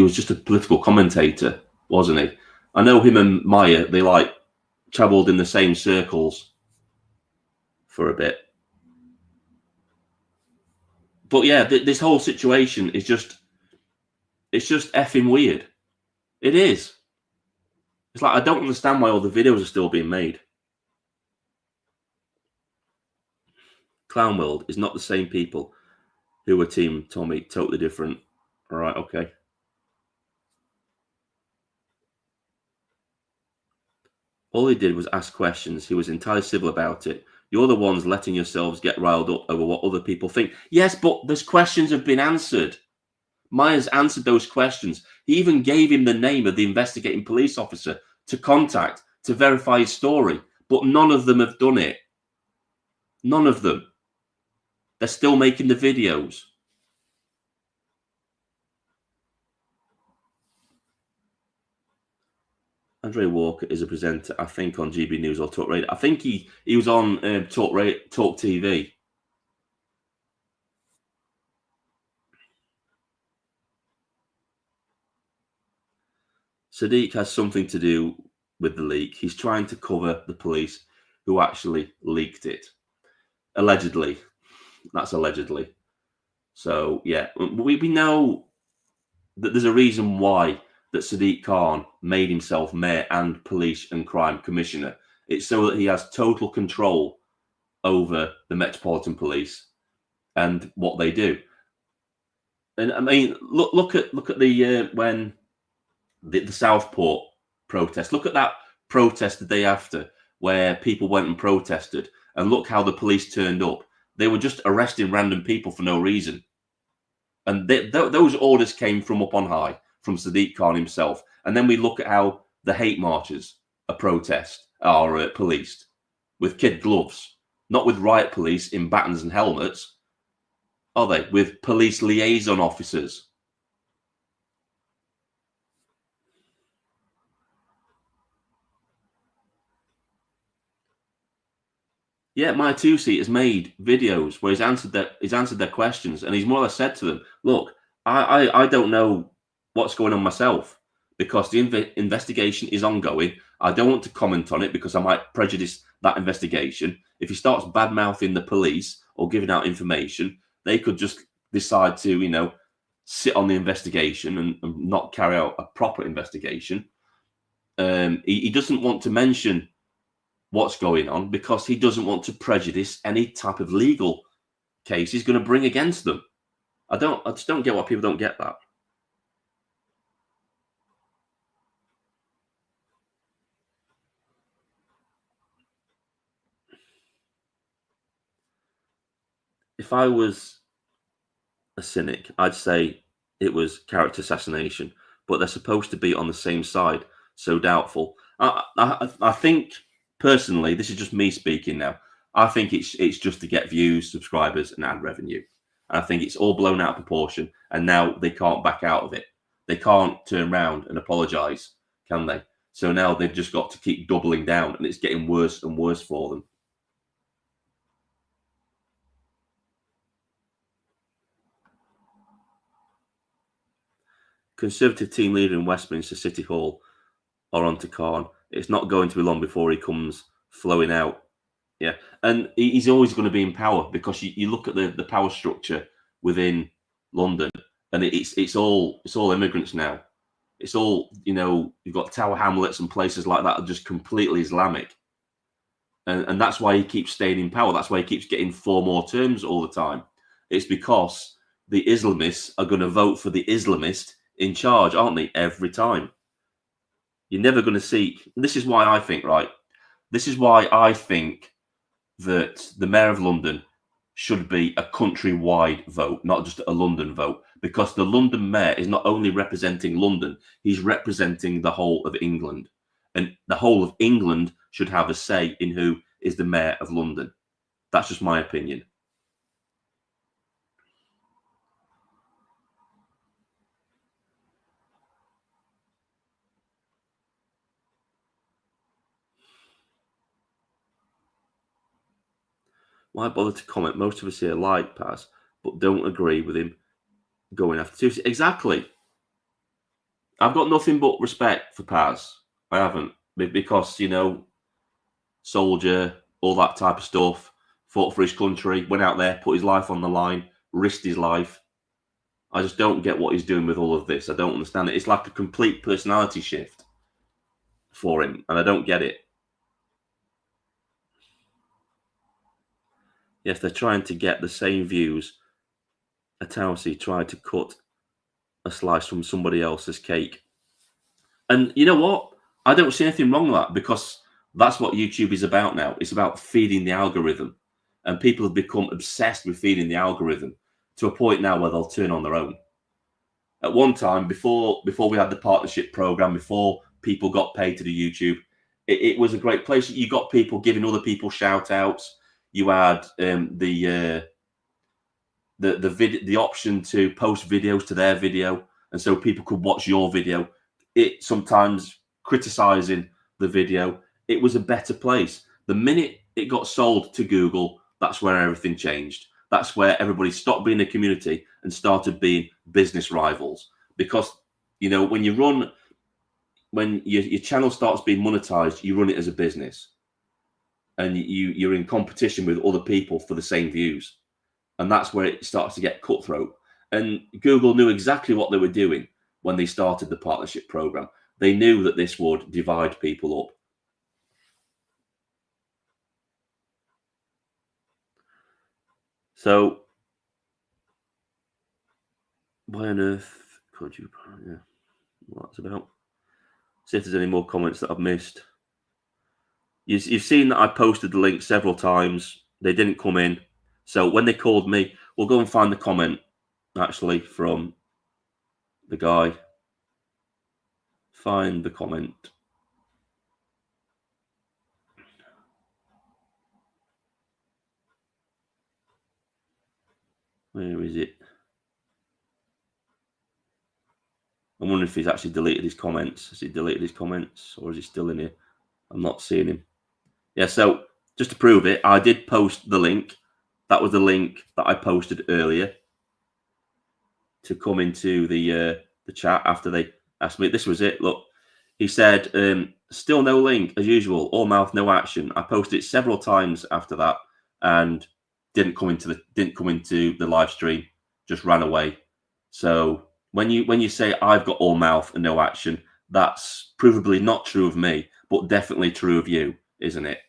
was just a political commentator, wasn't he? I know him and Maya, they travelled in the same circles for a bit. But yeah, this whole situation is it's just effing weird. It is. It's like, I don't understand why all the videos are still being made. Clown World is not the same people who were Team Tommy, totally different. All right, okay. All he did was ask questions. He was entirely civil about it. You're the ones letting yourselves get riled up over what other people think. Yes, but those questions have been answered. Myers answered those questions. He even gave him the name of the investigating police officer to contact to verify his story. But none of them have done it. None of them. They're still making the videos. Andre Walker is a presenter, I think, on GB News or Talk Radio. I think he was on Talk TV. Sadiq has something to do with the leak. He's trying to cover the police who actually leaked it. Allegedly. That's allegedly. So, yeah, we know that there's a reason why that Sadiq Khan made himself mayor and police and crime commissioner. It's so that he has total control over the Metropolitan Police and what they do. And I mean, look at the when the Southport protest. Look at that protest the day after, where people went and protested, and look how the police turned up. They were just arresting random people for no reason. And those orders came from up on high, from Sadiq Khan himself. And then we look at how the hate marches are policed with kid gloves, not with riot police in batons and helmets. Are they? With police liaison officers. Yeah, my two-seat has made videos where he's answered their questions, and he's more or less said to them, "Look, I don't know what's going on myself because the investigation is ongoing. I don't want to comment on it because I might prejudice that investigation. If he starts bad mouthing the police or giving out information, they could just decide to, sit on the investigation and not carry out a proper investigation. He doesn't want to mention what's going on because he doesn't want to prejudice any type of legal case he's going to bring against them. I just don't get why people don't get that. If I was a cynic, I'd say it was character assassination, but they're supposed to be on the same side, so doubtful. I think personally, this is just me speaking now. I think it's just to get views, subscribers, and ad revenue. And I think it's all blown out of proportion, and now they can't back out of it. They can't turn around and apologise, can they? So now they've just got to keep doubling down, and it's getting worse and worse for them. Conservative team leader in Westminster City Hall or onto Khan. It's not going to be long before he comes flowing out. Yeah, and he's always going to be in power because you look at the power structure within London, and it's all immigrants now. It's all you've got Tower Hamlets and places like that are just completely Islamic, and that's why he keeps staying in power. That's why he keeps getting 4 more terms all the time. It's because the Islamists are going to vote for the Islamist in charge, aren't they? Every time. You're never going to see. This is why I think, right? This is why I think that the Mayor of London should be a countrywide vote, not just a London vote, because the London Mayor is not only representing London, he's representing the whole of England. And the whole of England should have a say in who is the Mayor of London. That's just my opinion. Why bother to comment? Most of us here like Paz, but don't agree with him going after Tuesday. Exactly. I've got nothing but respect for Paz. I haven't because soldier, all that type of stuff. Fought for his country, went out there, put his life on the line, risked his life. I just don't get what he's doing with all of this. I don't understand it. It's like a complete personality shift for him, and I don't get it. Yes, they're trying to get the same views. Atausi tried to cut a slice from somebody else's cake. And you know what? I don't see anything wrong with that because that's what YouTube is about now. It's about feeding the algorithm. And people have become obsessed with feeding the algorithm to a point now where they'll turn on their own. At one time, before we had the partnership program, before people got paid to do YouTube, it was a great place. You got people giving other people shout outs. You had the option to post videos to their video, and so people could watch your video. It sometimes criticizing the video. It was a better place. The minute it got sold to Google, that's where everything changed. That's where everybody stopped being a community and started being business rivals. Because when your channel starts being monetized, you run it as a business, and you're in competition with other people for the same views. And that's where it starts to get cutthroat. And Google knew exactly what they were doing when they started the partnership program. They knew that this would divide people up. So, why on earth could you? Yeah, what that's about. See if there's any more comments that I've missed. You've seen that I posted the link several times. They didn't come in. So when they called me, we'll go and find the comment actually from the guy. Find the comment. Where is it? I'm wondering if he's actually deleted his comments. Has he deleted his comments, or is he still in here? I'm not seeing him. Yeah, so just to prove it, I did post the link. That was the link that I posted earlier to come into the chat after they asked me. This was it. Look, he said, still no link as usual. All mouth, no action. I posted it several times after that and didn't come into the live stream. Just ran away. So when you say I've got all mouth and no action, that's provably not true of me, but definitely true of you, isn't it?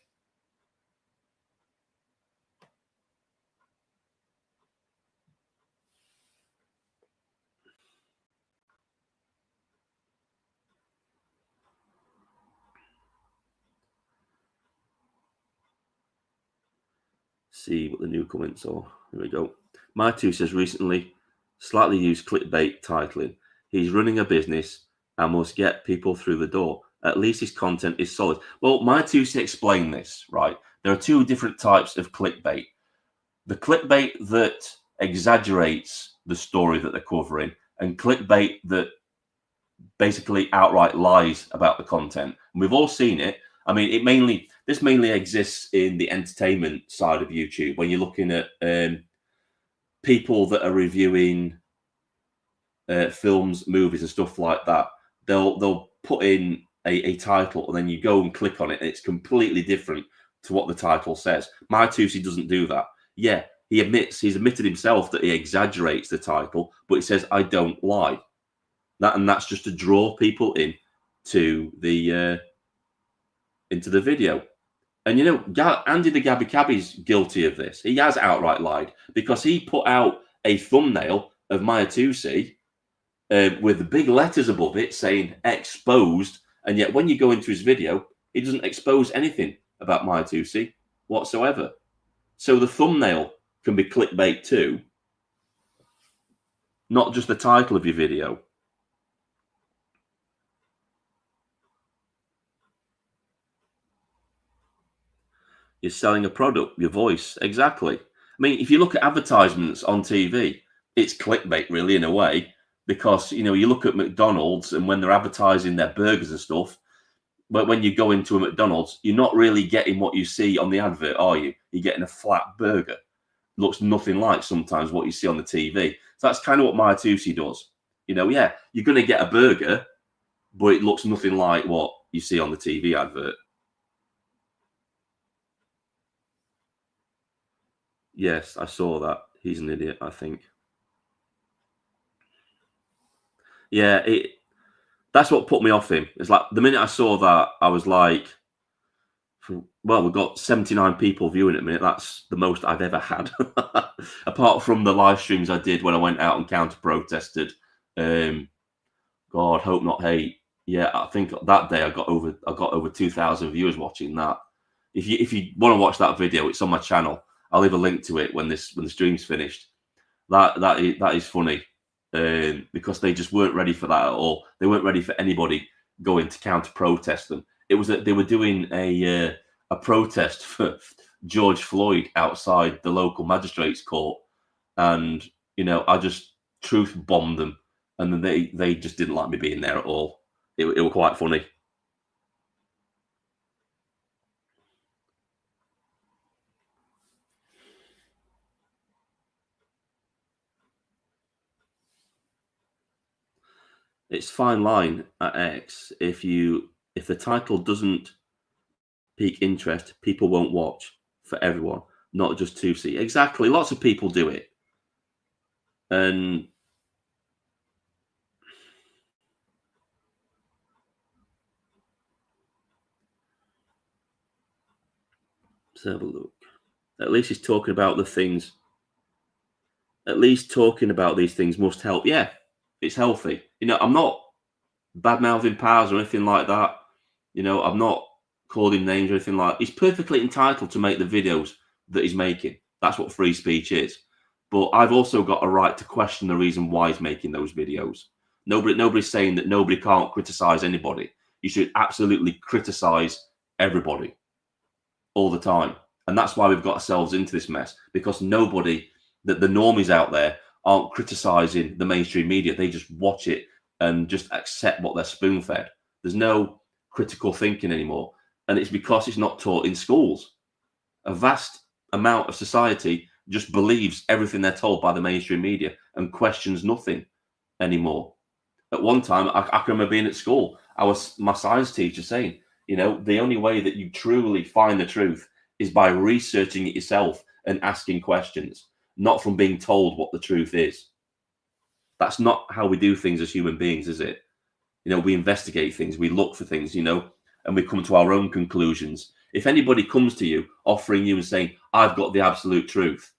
See what the new comments are. Here we go. My two says recently, slightly used clickbait titling. He's running a business and must get people through the door. At least his content is solid. Well, my two says explain this, right? There are two different types of clickbait. The clickbait that exaggerates the story that they're covering, and clickbait that basically outright lies about the content. And we've all seen it. I mean, this mainly exists in the entertainment side of YouTube when you're looking at people that are reviewing films, movies, and stuff like that. They'll put in a title, and then you go and click on it, and it's completely different to what the title says. My Tusi doesn't do that. Yeah, he's admitted himself that he exaggerates the title, but he says I don't lie. That's just to draw people in to the into the video. And Andy the Gabby Cabby's guilty of this. He has outright lied because he put out a thumbnail of Maya Tusi with the big letters above it saying exposed, and yet when you go into his video, he doesn't expose anything about Maya Tusi whatsoever. So the thumbnail can be clickbait too, not just the title of your video. You're selling a product, your voice. Exactly. I mean, if you look at advertisements on TV, it's clickbait really in a way, because you look at McDonald's and when they're advertising their burgers and stuff, but when you go into a McDonald's, you're not really getting what you see on the advert, are you? You're getting a flat burger. Looks nothing like sometimes what you see on the TV. So that's kind of what Maya Tusi does. Yeah, you're going to get a burger, but it looks nothing like what you see on the TV advert. Yes, I saw that. He's an idiot, I think. Yeah, that's what put me off him. It's like the minute I saw that, I was like, well, we've got 79 people viewing at a minute. That's the most I've ever had. Apart from the live streams I did when I went out and counter-protested. God, hope not hate. Yeah, I think that day I got over 2,000 viewers watching that. If you want to watch that video, it's on my channel. I'll leave a link to it when the stream's finished. That is funny because they just weren't ready for that at all. They weren't ready for anybody going to counter protest them. It was that they were doing a protest for George Floyd outside the local magistrate's court, and I just truth bombed them, and then they just didn't like me being there at all. It was quite funny. It's fine line at X. If the title doesn't pique interest, people won't watch. For everyone, not just to see. Exactly. Lots of people do it. And let's have a look. At least he's talking about the things. At least talking about these things must help. Yeah, it's healthy. I'm not bad-mouthing powers or anything like that. I'm not called him names or anything like that. He's perfectly entitled to make the videos that he's making. That's what free speech is. But I've also got a right to question the reason why he's making those videos. Nobody's saying that nobody can't criticize anybody. You should absolutely criticize everybody all the time. And that's why we've got ourselves into this mess, because nobody that the normies out there aren't criticizing the mainstream media. They just watch it and just accept what they're spoon-fed. There's no critical thinking anymore. And it's because it's not taught in schools. A vast amount of society just believes everything they're told by the mainstream media and questions nothing anymore. At one time, I can remember being at school, my science teacher saying, the only way that you truly find the truth is by researching it yourself and asking questions, not from being told what the truth is. That's not how we do things as human beings, is it? We investigate things, we look for things, and we come to our own conclusions. If anybody comes to you offering you and saying, I've got the absolute truth,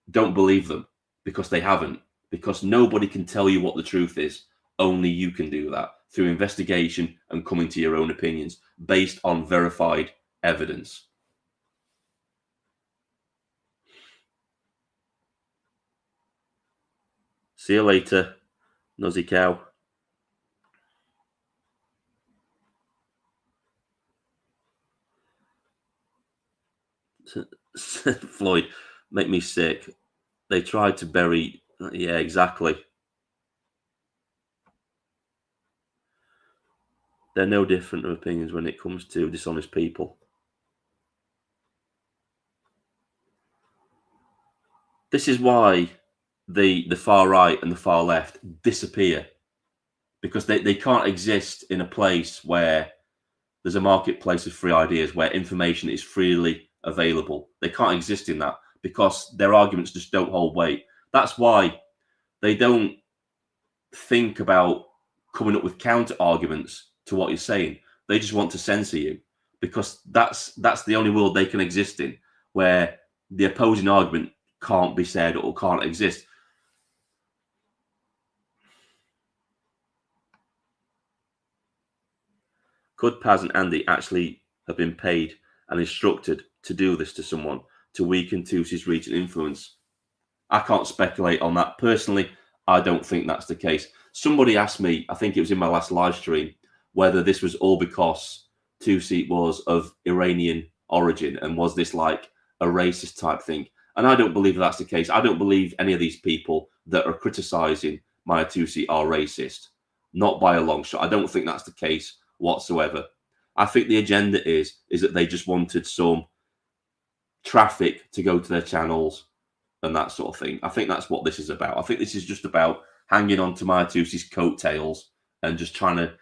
don't believe them, because they haven't. Because nobody can tell you what the truth is. Only you can do that through investigation and coming to your own opinions based on verified evidence. See you later, nosy cow. Floyd, make me sick. They tried to bury. Yeah, exactly. They're no different of opinions when it comes to dishonest people. This is why the far right and the far left disappear, because they can't exist in a place where there's a marketplace of free ideas, where information is freely available. They can't exist in that because their arguments just don't hold weight. That's why they don't think about coming up with counter arguments to what you're saying. They just want to censor you, because that's the only world they can exist in, where the opposing argument can't be said or can't exist. Could Paz and Andy actually have been paid and instructed to do this to someone to weaken Tusi's reach and influence? I can't speculate on that. Personally, I don't think that's the case. Somebody asked me, I think it was in my last live stream, whether this was all because Tusi was of Iranian origin and was this like a racist type thing. And I don't believe that's the case. I don't believe any of these people that are criticizing Maya Tusi are racist. Not by a long shot. I don't think that's the case whatsoever. I think the agenda is that they just wanted some traffic to go to their channels and that sort of thing. I think that's what this is about. I think this is just about hanging on to Maya Tusi's coattails and just trying to,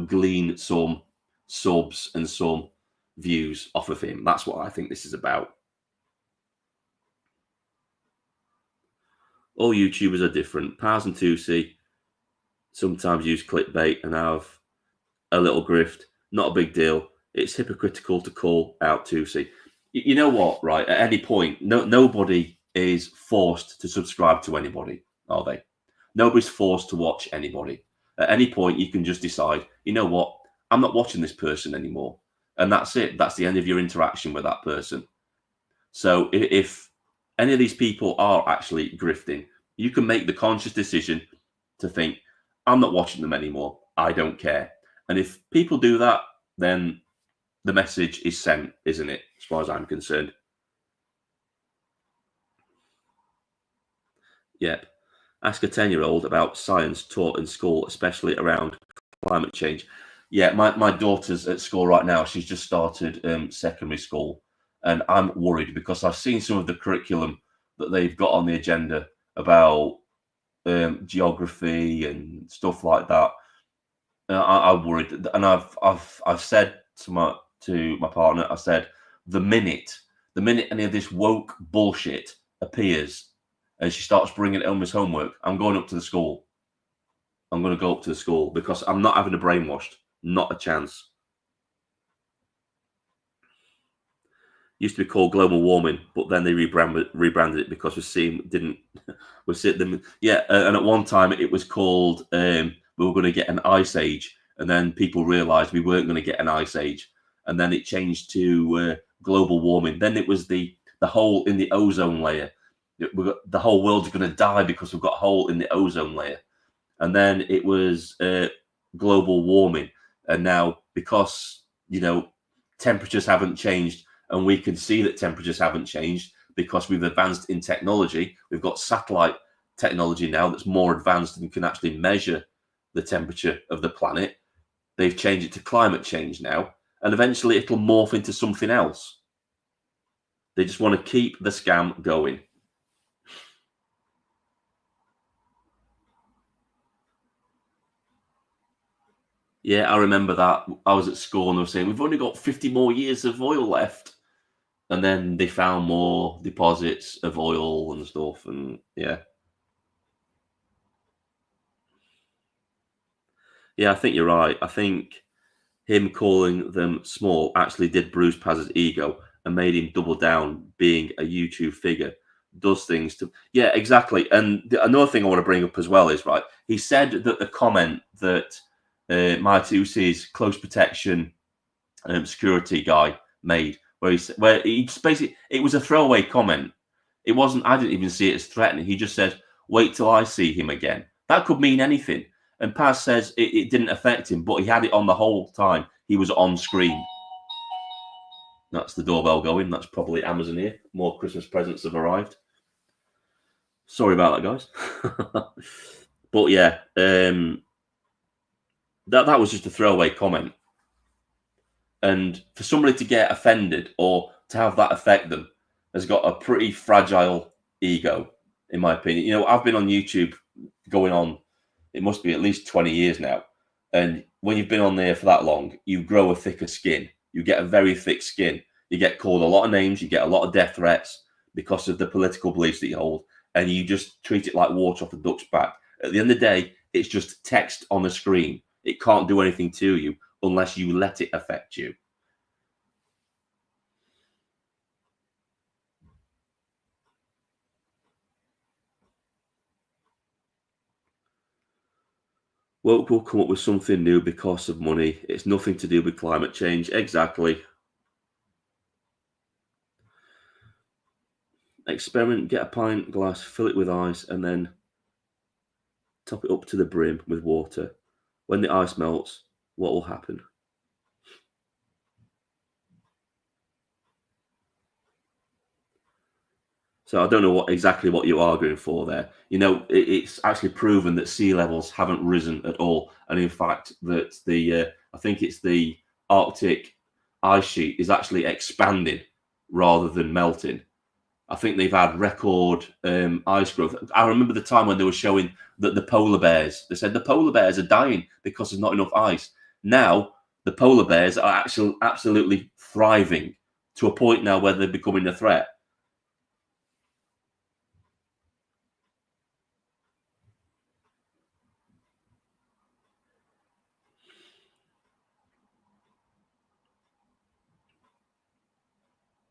glean some subs and some views off of him. That's what I think this is about. All YouTubers are different. Paz and Tusi sometimes use clickbait and have a little grift. Not a big deal. It's hypocritical to call out Tusi. You know what, right? At any point, nobody is forced to subscribe to anybody, are they? Nobody's forced to watch anybody. At any point, you can just decide, you know what? I'm not watching this person anymore. And that's it. That's the end of your interaction with that person. So if any of these people are actually grifting, you can make the conscious decision to think, I'm not watching them anymore. I don't care. And if people do that, then the message is sent, isn't it? As far as I'm concerned. Yep. Ask a 10-year-old about science taught in school, especially around climate change. Yeah, my daughter's at school right now. She's just started secondary school. And I'm worried because I've seen some of the curriculum that they've got on the agenda about geography and stuff like that. I'm worried, and I've said to my partner, I said, the minute any of this woke bullshit appears and she starts bringing it home as homework, I'm going up to the school. I'm going to go up to the school because I'm not having it brainwashed. Not a chance. Used to be called global warming, but then they rebranded it because and at one time it was called we were going to get an ice age, and then people realized we weren't going to get an ice age, and then it changed to global warming. Then it was the hole in the ozone layer. The whole world's going to die because we've got a hole in the ozone layer. And then it was global warming, and now because temperatures haven't changed, and we can see that temperatures haven't changed, because we've advanced in technology. We've got satellite technology now that's more advanced and can actually measure the temperature of the planet. They've changed it to climate change now, and eventually it'll morph into something else. They just want to keep the scam going. Yeah, I remember that. I was at school and they were saying, we've only got 50 more years of oil left. And then they found more deposits of oil and stuff. And yeah. Yeah, I think you're right. I think him calling them small actually did bruise Paz's ego and made him double down being a YouTube figure. Does things to, yeah, exactly. And another thing I want to bring up as well is, right, he said that the comment that Mighty Usi's close protection security guy made, where he just basically, it was a throwaway comment. It wasn't, I didn't even see it as threatening. He just said, wait till I see him again. That could mean anything. And Paz says it didn't affect him, but he had it on the whole time. He was on screen. That's the doorbell going. That's probably Amazon here. More Christmas presents have arrived. Sorry about that, guys. But yeah, that was just a throwaway comment. And for somebody to get offended or to have that affect them has got a pretty fragile ego, in my opinion. You know, I've been on YouTube going on, it must be at least 20 years now. And when you've been on there for that long, you grow a thicker skin. You get a very thick skin. You get called a lot of names. You get a lot of death threats because of the political beliefs that you hold. And you just treat it like water off the duck's back. At the end of the day, it's just text on the screen. It can't do anything to you unless you let it affect you. Woke will come up with something new because of money. It's nothing to do with climate change. Exactly. Experiment, get a pint glass, fill it with ice, and then top it up to the brim with water. When the ice melts, what will happen? So I don't know exactly what you're arguing for there. You know, it's actually proven that sea levels haven't risen at all, and in fact, that I think it's the Arctic ice sheet is actually expanding rather than melting. I think they've had record ice growth. I remember the time when they were showing that the polar bears. They said the polar bears are dying because there's not enough ice. Now the polar bears are actually absolutely thriving to a point now where they're becoming a threat.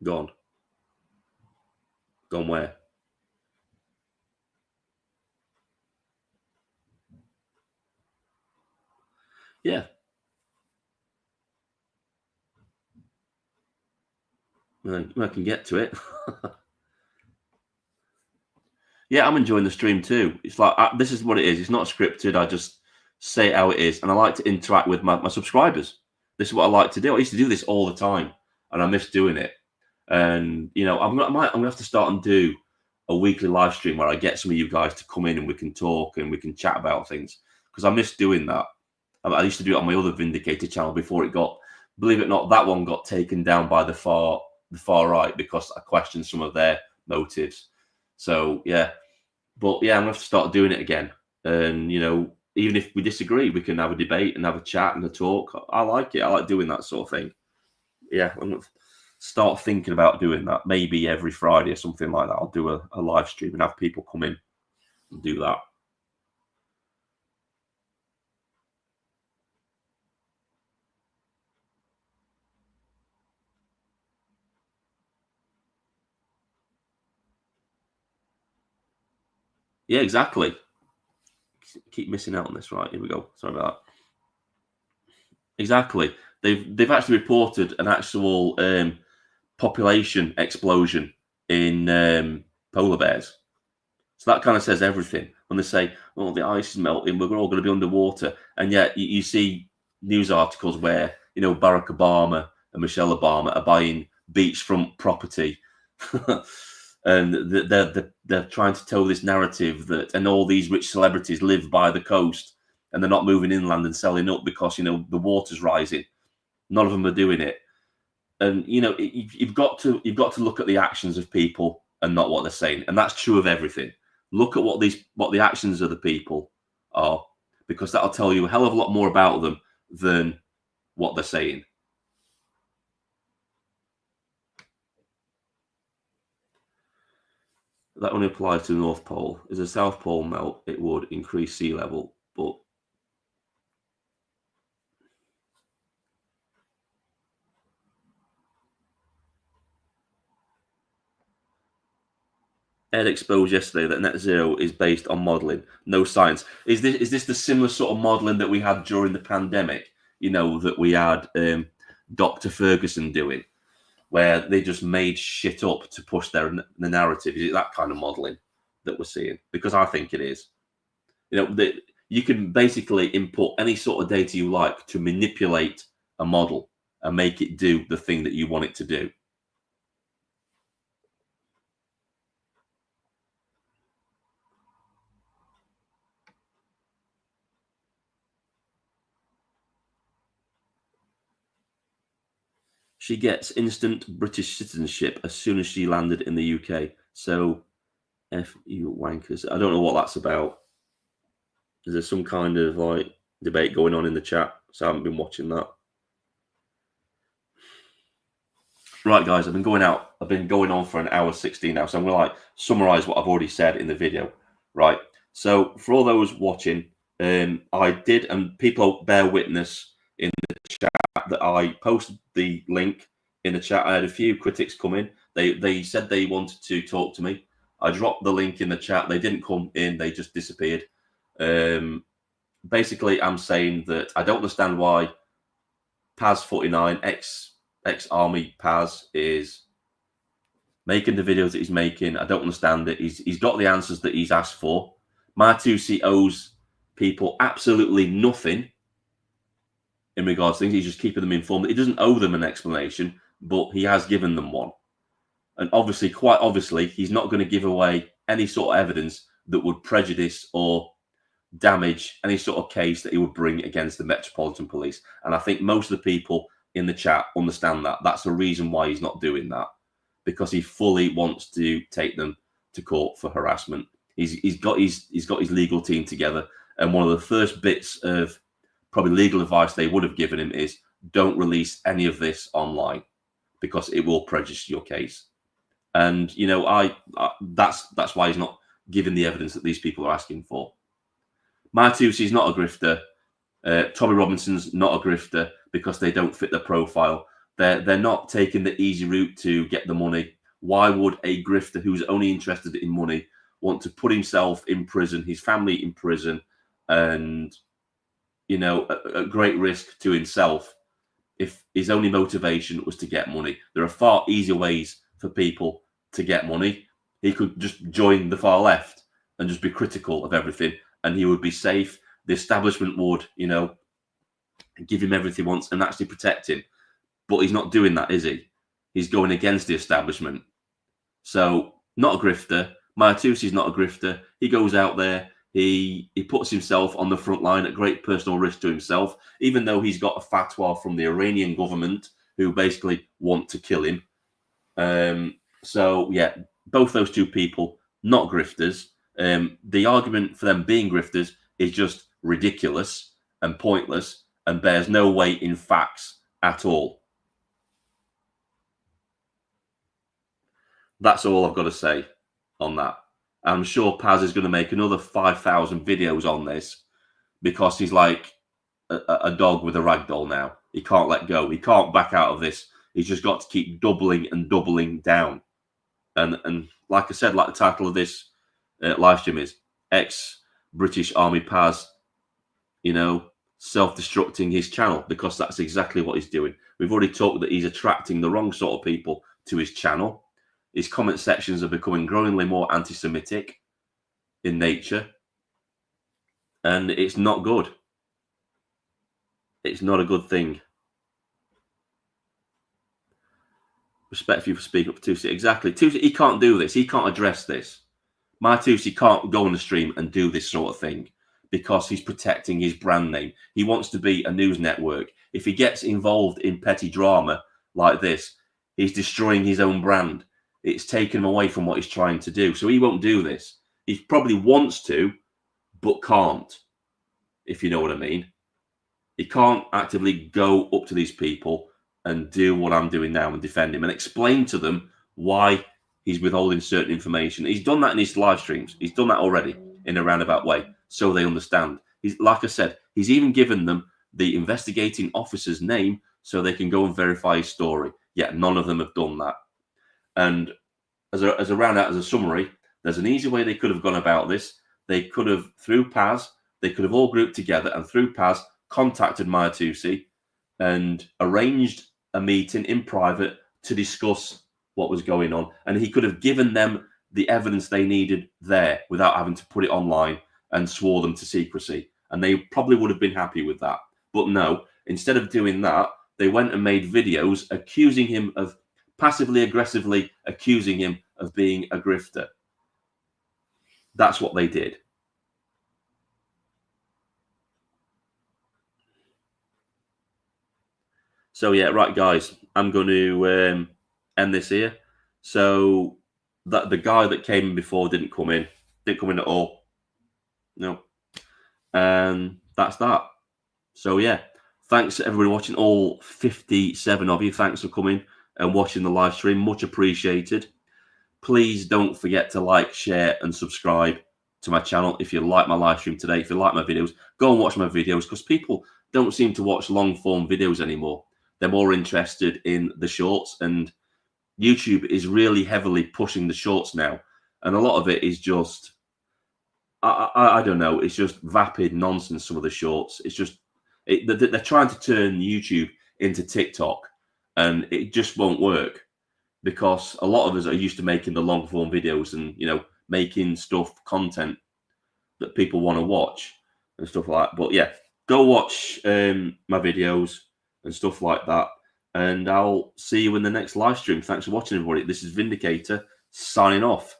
Gone. Gone where? Yeah. I can get to it. Yeah, I'm enjoying the stream too. It's like, this is what it is. It's not scripted. I just say it how it is. And I like to interact with my subscribers. This is what I like to do. I used to do this all the time and I miss doing it. And, you know, I'm going to have to start and do a weekly live stream where I get some of you guys to come in and we can talk and we can chat about things, because I miss doing that. I used to do it on my other Vindicator channel before it got, believe it or not, that one got taken down by the far right because I questioned some of their motives. So, yeah. But, yeah, I'm going to have to start doing it again. And, you know, even if we disagree, we can have a debate and have a chat and a talk. I like it. I like doing that sort of thing. Yeah, I'm going to start thinking about doing that. Maybe every Friday or something like that. I'll do a live stream and have people come in and do that. Yeah, exactly. Keep missing out on this, right? Here we go. Sorry about that. Exactly. They've actually reported an actual population explosion in polar bears. So that kind of says everything when they say, "Oh, the ice is melting. We're all going to be underwater," and yet you see news articles where, you know, Barack Obama and Michelle Obama are buying beachfront property and they're trying to tell this narrative that, and all these rich celebrities live by the coast and they're not moving inland and selling up because the water's rising. None of them are doing it, and you've got to look at the actions of people and not what they're saying, and that's true of everything. Look at what the actions of the people are, because that'll tell you a hell of a lot more about them than what they're saying. That only applies to the North Pole. As the South Pole melt, it would increase sea level, but Ed exposed yesterday that net zero is based on modelling, no science. Is this the similar sort of modelling that we had during the pandemic? That we had Dr. Ferguson doing, where they just made shit up to push the narrative. Is it that kind of modelling that we're seeing? Because I think it is. You can basically input any sort of data you like to manipulate a model and make it do the thing that you want it to do. She gets instant British citizenship as soon as she landed in the UK. So, F you wankers. I don't know what that's about. Is there some kind of debate going on in the chat? So I haven't been watching that. Right, guys, I've been going on for an hour 16 now. So I'm going to summarize what I've already said in the video. Right. So for all those watching, I did, and people bear witness in the chat, that I posted the link in the chat. I had a few critics come in. They said they wanted to talk to me. I dropped the link in the chat. They didn't come in. They just disappeared. Basically, I'm saying that I don't understand why Paz49, ex-army Paz, is making the videos that he's making. I don't understand it. He's got the answers that he's asked for. Martucci owes people absolutely nothing in regards to things. He's just keeping them informed. He doesn't owe them an explanation, but he has given them one. And obviously, quite obviously, he's not going to give away any sort of evidence that would prejudice or damage any sort of case that he would bring against the Metropolitan Police. And I think most of the people in the chat understand that. That's the reason why he's not doing that, because he fully wants to take them to court for harassment. He's got his legal team together, and one of the first bits of probably legal advice they would have given him is, don't release any of this online because it will prejudice your case. And that's why he's not giving the evidence that these people are asking for. Martucci's not a grifter. Tommy Robinson's not a grifter because they don't fit their profile. They're not taking the easy route to get the money. Why would a grifter who's only interested in money want to put himself in prison, his family in prison, and at great risk to himself if his only motivation was to get money? There are far easier ways for people to get money. He could just join the far left and just be critical of everything, and he would be safe. The establishment would, give him everything he wants and actually protect him. But he's not doing that, is he? He's going against the establishment. So, not a grifter. Martucci's not a grifter. He goes out there. He puts himself on the front line at great personal risk to himself, even though he's got a fatwa from the Iranian government who basically want to kill him. So, yeah, both those two people, not grifters. The argument for them being grifters is just ridiculous and pointless and bears no weight in facts at all. That's all I've got to say on that. I'm sure Paz is going to make another 5,000 videos on this because he's like a dog with a rag doll now. He can't let go. He can't back out of this. He's just got to keep doubling and doubling down. And like I said, like the title of this live stream is ex-British Army Paz, self-destructing his channel, because that's exactly what he's doing. We've already talked that he's attracting the wrong sort of people to his channel. His comment sections are becoming growingly more anti-Semitic in nature, and it's not good. It's not a good thing. Respect for you for speaking up for Tusi. Exactly. Tusi, he can't do this. He can't address this. My Tusi can't go on the stream and do this sort of thing because he's protecting his brand name. He wants to be a news network. If he gets involved in petty drama like this, he's destroying his own brand. It's taken him away from what he's trying to do. So he won't do this. He probably wants to, but can't, if you know what I mean. He can't actively go up to these people and do what I'm doing now and defend him and explain to them why he's withholding certain information. He's done that in his live streams. He's done that already in a roundabout way, so they understand. He's, like I said, he's even given them the investigating officer's name so they can go and verify his story. Yet none of them have done that. And as a roundabout, as a summary, there's an easy way they could have gone about this. They could have, through Paz, they could have all grouped together and through Paz contacted Maya Tusi and arranged a meeting in private to discuss what was going on. And he could have given them the evidence they needed there without having to put it online and swore them to secrecy. And they probably would have been happy with that. But no, instead of doing that, they went and made videos accusing him of passively aggressively accusing him of being a grifter. That's what they did. So yeah, right, guys, I'm going to end this here. So that the guy that came in before didn't come in at all. No, and that's that. So yeah, thanks to everybody watching, all 57 of you. Thanks for coming and watching the live stream, much appreciated. Please don't forget to like, share, and subscribe to my channel. If you like my live stream today, if you like my videos, go and watch my videos, because people don't seem to watch long form videos anymore. They're more interested in the shorts, and YouTube is really heavily pushing the shorts now. And a lot of it is just, I don't know, it's just vapid nonsense, some of the shorts. It's just, they're trying to turn YouTube into TikTok, and it just won't work, because a lot of us are used to making the long form videos and, you know, making content that people want to watch and stuff like that. But yeah, go watch my videos and stuff like that, and I'll see you in the next live stream. Thanks for watching, everybody. This is Vindicator signing off.